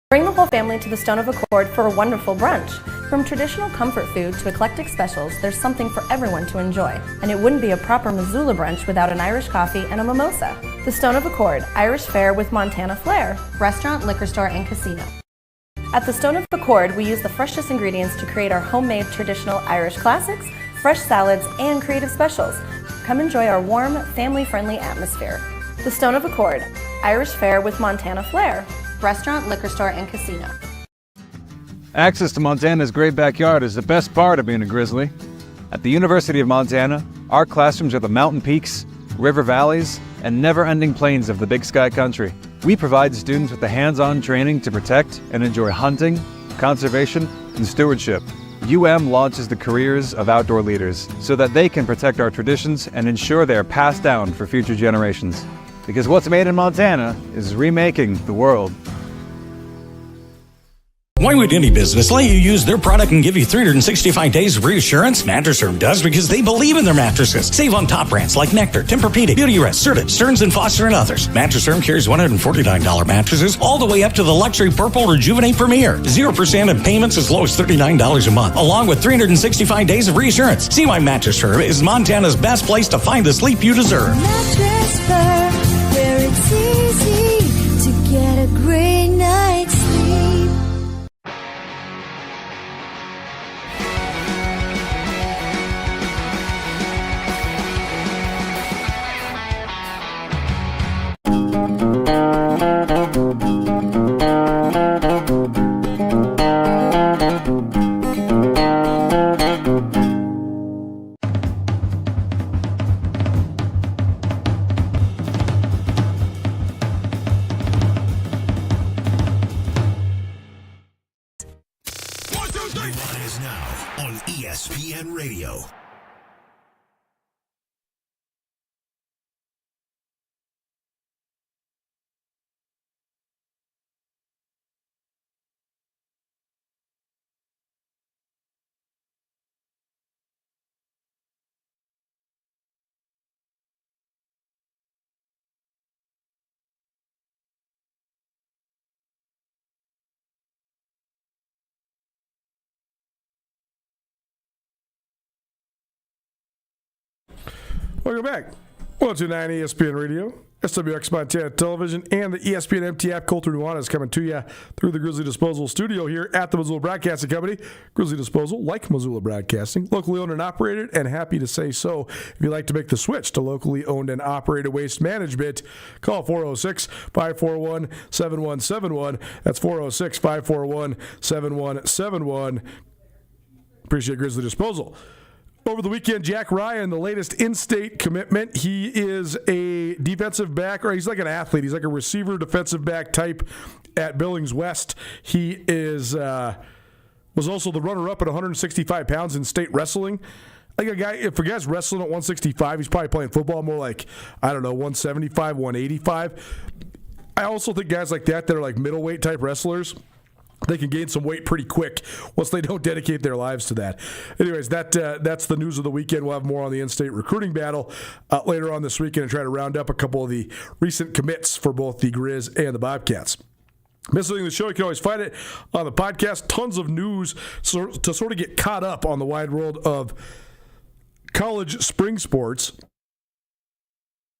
Bring the whole family to the Stone of Accord for a wonderful brunch. From traditional comfort food to eclectic specials, there's something for everyone to enjoy. And it wouldn't be a proper Missoula brunch without an Irish coffee and a mimosa. The Stone of Accord, Irish fare with Montana flair. Restaurant, liquor store, and casino. At the Stone of Accord, we use the freshest ingredients to create our homemade traditional Irish classics, fresh salads, and creative specials. Come enjoy our warm, family-friendly atmosphere. The Stone of Accord, Irish fare with Montana flair. Restaurant, liquor store, and casino. Access to Montana's great backyard is the best part of being a Grizzly. At the University of Montana, our classrooms are the mountain peaks, river valleys, and never-ending plains of the Big Sky Country. We provide students with the hands-on training to protect and enjoy hunting, conservation, and stewardship. UM launches the careers of outdoor leaders so that they can protect our traditions and ensure they are passed down for future generations. Because what's made in Montana is remaking the world. Why would any business let you use their product and give you 365 days of reassurance? Mattress Firm does because they believe in their mattresses. Save on top brands like Nectar, Tempur-Pedic, Beautyrest, Serta, Stearns & Foster, and others. Mattress Firm carries $149 mattresses all the way up to the luxury Purple Rejuvenate Premier. 0% in payments as low as $39 a month, along with 365 days of reassurance. See why Mattress Firm is Montana's best place to find the sleep you deserve. Mattress Firm, where it's easy to get a great night's sleep. Nuanez Now on ESPN Radio. Welcome back. 129 ESPN Radio, SWX Montana Television, and the ESPN MT app. Colter Nuanez coming to you through the Grizzly Disposal studio here at the Missoula Broadcasting Company. Grizzly Disposal, like Missoula Broadcasting, locally owned and operated, and happy to say so. If you'd like to make the switch to locally owned and operated waste management, call 406-541-7171. That's 406-541-7171. Appreciate Grizzly Disposal. Over the weekend, Jack Ryan, the latest in-state commitment. He is a defensive back, or he's like an athlete. He's like a receiver defensive back type at Billings West. He is was also the runner-up at 165 pounds in state wrestling. Like a guy, if a guy's wrestling at 165, he's probably playing football more like, 175, 185. I also think guys like that are like middleweight type wrestlers, they can gain some weight pretty quick once they don't dedicate their lives to that. Anyways, that's the news of the weekend. We'll have more on the in-state recruiting battle later on this weekend and try to round up a couple of the recent commits for both the Grizz and the Bobcats. Missing the show, you can always find it on the podcast. Tons of news to sort of get caught up on the wide world of college spring sports.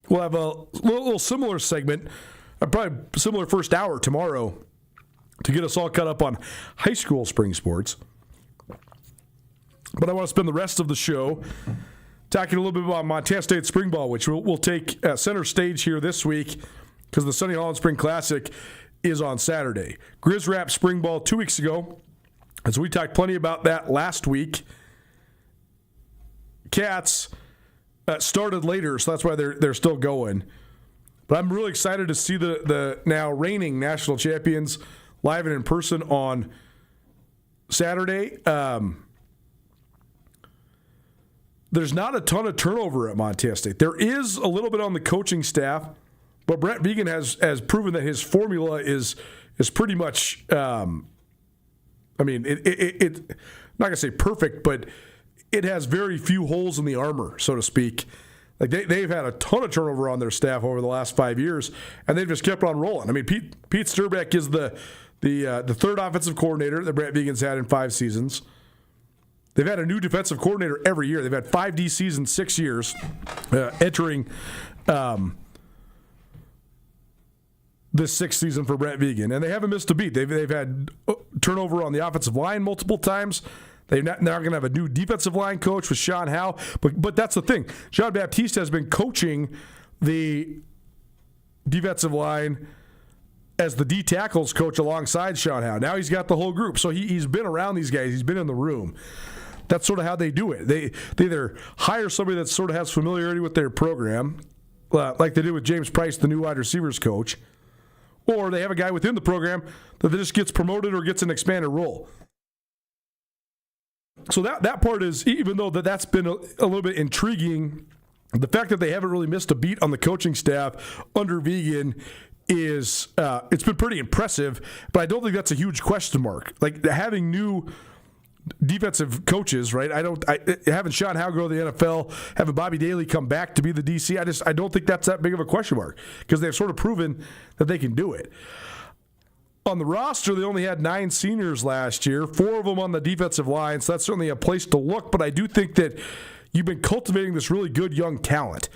We'll have a little similar segment, probably similar first hour tomorrow, to get us all caught up on high school spring sports. But I want to spend the rest of the show talking a little bit about Montana State Spring Ball, which we'll take center stage here this week because the Sunny Holland Spring Classic is on Saturday. Grizz wrapped Spring Ball 2 weeks ago, and so we talked plenty about that last week. Cats started later, so that's why they're still going. But I'm really excited to see the now reigning national champions live and in person on Saturday. There's not a ton of turnover at Montana State. There is a little bit on the coaching staff, but Brent Vegan has proven that his formula is pretty much, I'm not going to say perfect, but it has very few holes in the armor, so to speak. Like they've had a ton of turnover on their staff over the last 5 years, and they've just kept on rolling. I mean, Pete Sturbeck is the third offensive coordinator that Brent Vegan's had in 5 seasons. They've had a new defensive coordinator every year. They've had 5 DCs in 6 years, entering this 6th season for Brent Vegan. And they haven't missed a beat. They've had turnover on the offensive line multiple times. They're now going to have a new defensive line coach with Sean Howe. But that's the thing. Jean Baptiste has been coaching the defensive line as the D tackles coach alongside Sean Howe. Now he's got the whole group. So he's been around these guys. He's been in the room. That's sort of how they do it. They either hire somebody that sort of has familiarity with their program, like they did with James Price, the new wide receivers coach, or they have a guy within the program that just gets promoted or gets an expanded role. So that part is, even though that's been a little bit intriguing, the fact that they haven't really missed a beat on the coaching staff under Vegan is it's been pretty impressive, but I don't think that's a huge question mark. Like having new defensive coaches, right? Having Sean Howe go to the NFL, having Bobby Daly come back to be the DC, I don't think that's that big of a question mark because they've sort of proven that they can do it. On the roster, they only had 9 seniors last year, 4 of them on the defensive line, so that's certainly a place to look, but I do think that you've been cultivating this really good young talent.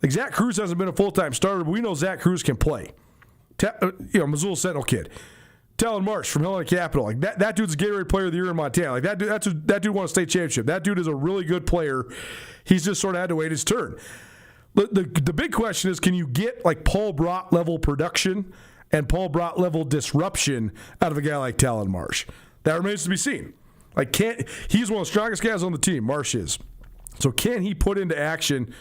Like Zach Cruz hasn't been a full-time starter, but we know Zach Cruz can play. Missoula Sentinel kid. Talon Marsh from Helena Capital. Like that dude's a Gatorade Player of the Year in Montana. Like that dude won a state championship. That dude is a really good player. He's just sort of had to wait his turn. The big question is, can you get like Paul Brott level production and Paul Brott level disruption out of a guy like Talon Marsh? That remains to be seen. Like he's one of the strongest guys on the team, Marsh is. So can he put into action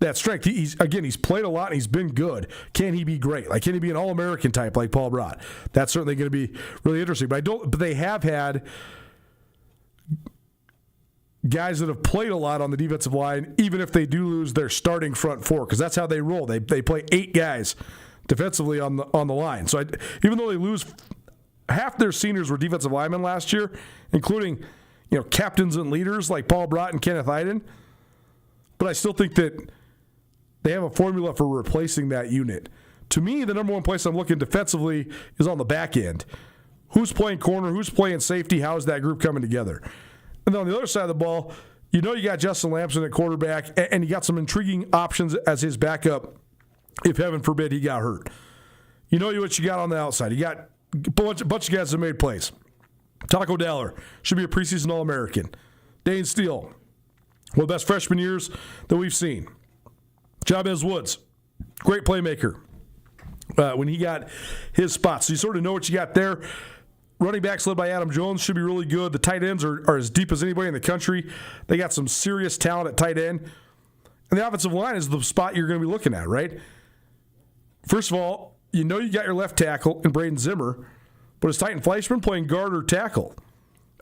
that strength? He's played a lot and he's been good. Can he be great? Like, can he be an All-American type like Paul Brott? That's certainly going to be really interesting. But they have had guys that have played a lot on the defensive line, even if they do lose their starting front 4, because that's how they roll. They play 8 guys defensively on the line. So even though they lose, half their seniors were defensive linemen last year, including captains and leaders like Paul Brott and Kenneth Iden. But I still think that they have a formula for replacing that unit. To me, the number one place I'm looking defensively is on the back end. Who's playing corner? Who's playing safety? How is that group coming together? And then on the other side of the ball, You know you got Justin Lamson at quarterback, and you got some intriguing options as his backup if, heaven forbid, he got hurt. You know what you got on the outside. You got a bunch of guys that made plays. Taco Dallor should be a preseason All-American. Dane Steele, one of the best freshman years that we've seen. Jabez Woods, great playmaker when he got his spot. So you sort of know what you got there. Running backs led by Adam Jones should be really good. The tight ends are as deep as anybody in the country. They got some serious talent at tight end. And the offensive line is the spot you're going to be looking at, right? First of all, you know you got your left tackle in Braden Zimmer, but is Titan Fleischman playing guard or tackle?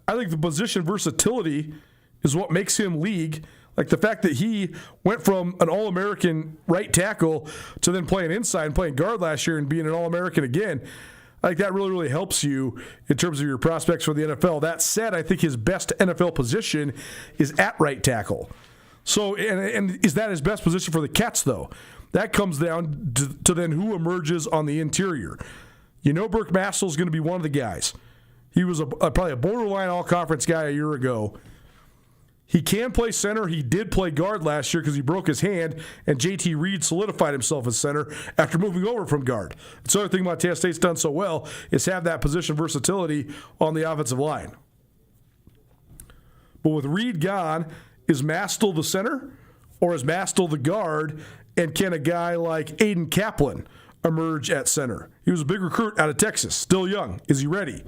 I think the position versatility is what makes him league. Like the fact that he went from an All-American right tackle to then playing inside and playing guard last year and being an All-American again, I think that really, really helps you in terms of your prospects for the NFL. That said, I think his best NFL position is at right tackle. So, and is that his best position for the Cats, though? That comes down to then who emerges on the interior. You know Burke Mastel's going to be one of the guys. He was probably a borderline all-conference guy a year ago. He can play center. He did play guard last year because he broke his hand, and J.T. Reed solidified himself as center after moving over from guard. That's the other thing Montana State's done so well is have that position versatility on the offensive line. But with Reed gone, is Mastel the center or is Mastel the guard, and can a guy like Aiden Kaplan emerge at center? He was a big recruit out of Texas, still young. Is he ready?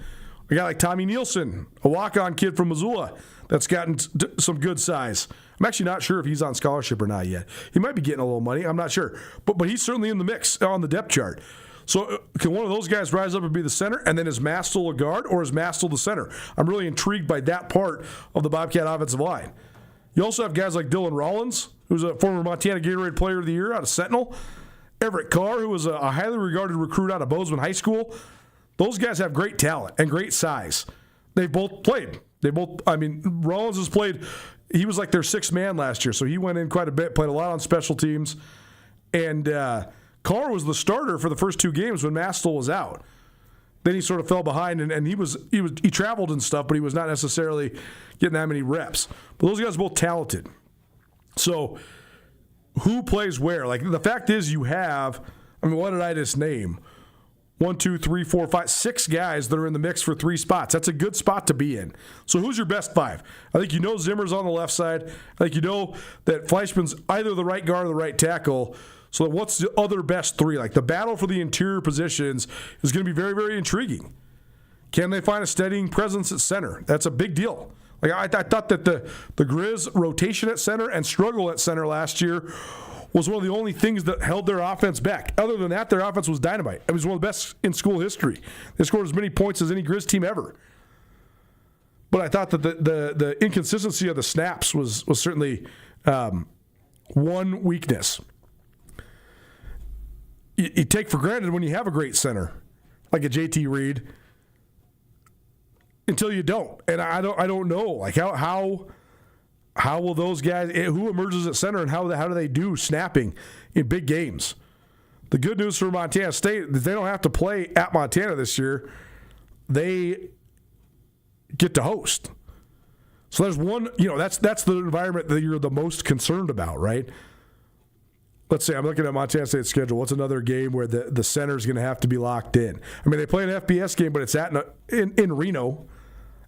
A guy like Tommy Nielsen, a walk-on kid from Missoula that's gotten some good size. I'm actually not sure if he's on scholarship or not yet. He might be getting a little money. I'm not sure. But he's certainly in the mix on the depth chart. So can one of those guys rise up and be the center, and then is Mastel a guard, or is Mastel the center? I'm really intrigued by that part of the Bobcat offensive line. You also have guys like Dylan Rollins, who's a former Montana Gatorade Player of the Year out of Sentinel. Everett Carr, who was a highly regarded recruit out of Bozeman High School. Those guys have great talent and great size. They've both played. Rollins has played. He was like their sixth man last year, so he went in quite a bit, played a lot on special teams. And Carr was the starter for the first two games when Mastel was out. Then he sort of fell behind, and he traveled and stuff, but he was not necessarily getting that many reps. But those guys are both talented. So who plays where? Like, the fact is you have, what did I just name? 1, 2, 3, 4, 5, 6 guys that are in the mix for 3 spots. That's a good spot to be in. So who's your best 5? I think you know Zimmer's on the left side. I think you know that Fleischman's either the right guard or the right tackle. So what's the other best 3? Like, the battle for the interior positions is going to be very, very intriguing. Can they find a steadying presence at center? That's a big deal. Like, I thought that the Grizz rotation at center and struggle at center last year was one of the only things that held their offense back. Other than that, their offense was dynamite. It was one of the best in school history. They scored as many points as any Grizz team ever. But I thought that the inconsistency of the snaps was certainly one weakness. You take for granted when you have a great center, like a J.T. Reed, until you don't. And I don't know. Like, how will those guys, who emerges at center, and how do they do snapping in big games? The good news for Montana State is they don't have to play at Montana this year. They get to host. So there's one, that's the environment that you're the most concerned about, right? Let's say I'm looking at Montana State's schedule. What's another game where the center is going to have to be locked in? They play an FBS game, but it's in Reno,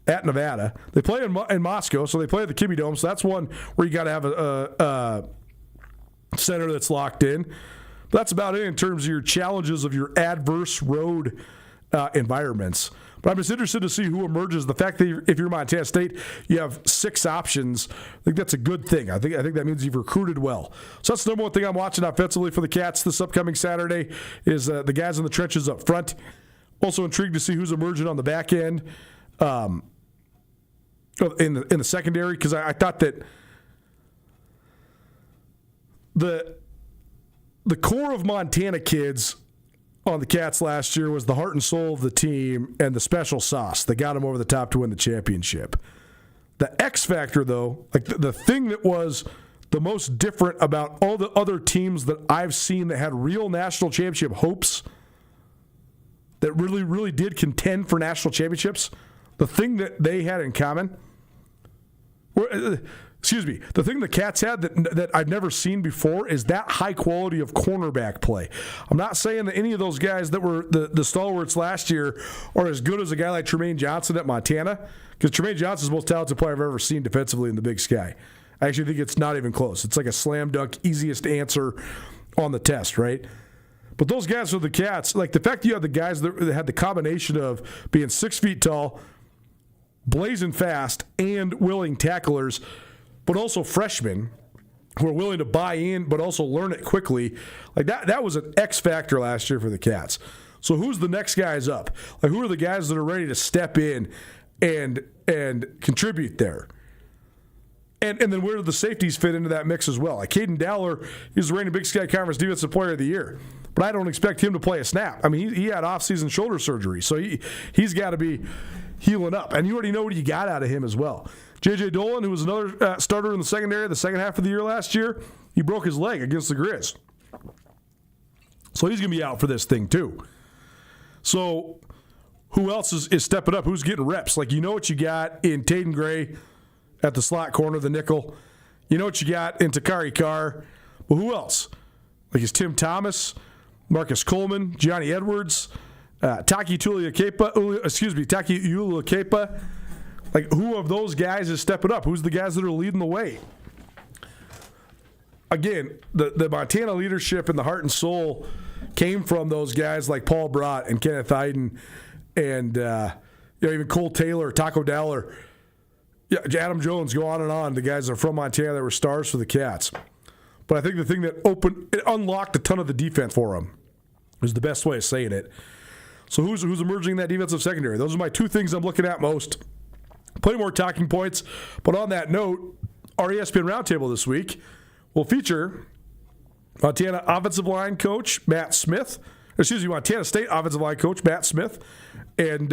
at Nevada. They play in Moscow, so they play at the Kibbie Dome. So that's one where you got to have a center that's locked in. But that's about it in terms of your challenges of your adverse road environments. But I'm just interested to see who emerges. The fact that if you're Montana State, you have 6 options. I think that's a good thing. I think that means you've recruited well. So that's the number one thing I'm watching offensively for the Cats this upcoming Saturday is the guys in the trenches up front. Also intrigued to see who's emerging on the back end. In the secondary, because I thought that the core of Montana kids on the Cats last year was the heart and soul of the team and the special sauce that got them over the top to win the championship. The X factor, though, like the thing that was the most different about all the other teams that I've seen that had real national championship hopes, that really, really did contend for national championships, the thing that they had in common, The thing the Cats had that I've never seen before is that high quality of cornerback play. I'm not saying that any of those guys that were the stalwarts last year are as good as a guy like Tremaine Johnson at Montana, because Tremaine Johnson's the most talented player I've ever seen defensively in the Big Sky. I actually think it's not even close. It's like a slam dunk, easiest answer on the test, right? But those guys are the Cats. Like the fact that you have the guys that had the combination of being 6 feet tall, blazing fast, and willing tacklers, but also freshmen who are willing to buy in but also learn it quickly. Like that was an X factor last year for the Cats. So who's the next guys up? Like who are the guys that are ready to step in and contribute there? And then where do the safeties fit into that mix as well? Like Caden Dowler, he's the reigning Big Sky Conference Defensive Player of the Year. But I don't expect him to play a snap. I mean, he had off-season shoulder surgery, so he's got to be healing up. And you already know what you got out of him as well. J.J. Dolan, who was another starter in the secondary the second half of the year last year, he broke his leg against the Grizz. So he's going to be out for this thing too. So who else is stepping up? Who's getting reps? Like, you know what you got in Taden Gray at the slot corner, the nickel. You know what you got in Takari Carr. Well, who else? Like, is Tim Thomas, Marcus Coleman, Gianni Edwards, Taki Uliakepa. Like, who of those guys is stepping up? Who's the guys that are leading the way? Again, the Montana leadership and the heart and soul came from those guys like Paul Brott and Kenneth Iden and even Cole Taylor, Taco Dowler, Adam Jones, go on and on. The guys that are from Montana that were stars for the Cats. But I think the thing that unlocked a ton of the defense for them is the best way of saying it. So who's emerging in that defensive secondary? Those are my two things I'm looking at most. Plenty more talking points. But on that note, our ESPN Roundtable this week will feature Montana offensive line coach Matt Smith. Montana State offensive line coach Matt Smith and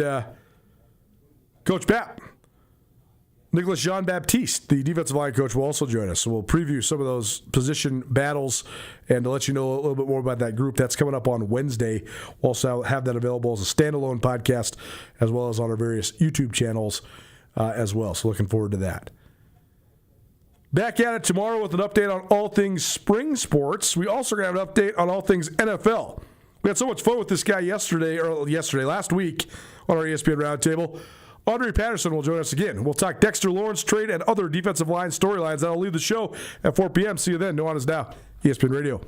Coach Bat. Nicholas Jean-Baptiste, the defensive line coach, will also join us. So we'll preview some of those position battles and to let you know a little bit more about that group. That's coming up on Wednesday. We'll also have that available as a standalone podcast as well as on our various YouTube channels as well. So looking forward to that. Back at it tomorrow with an update on all things spring sports. We also going to have an update on all things NFL. We had so much fun with this guy last week on our ESPN Roundtable. Audrey Patterson will join us again. We'll talk Dexter Lawrence trade and other defensive line storylines. That'll leave the show at 4 p.m. See you then. Nuanez Now, ESPN Radio.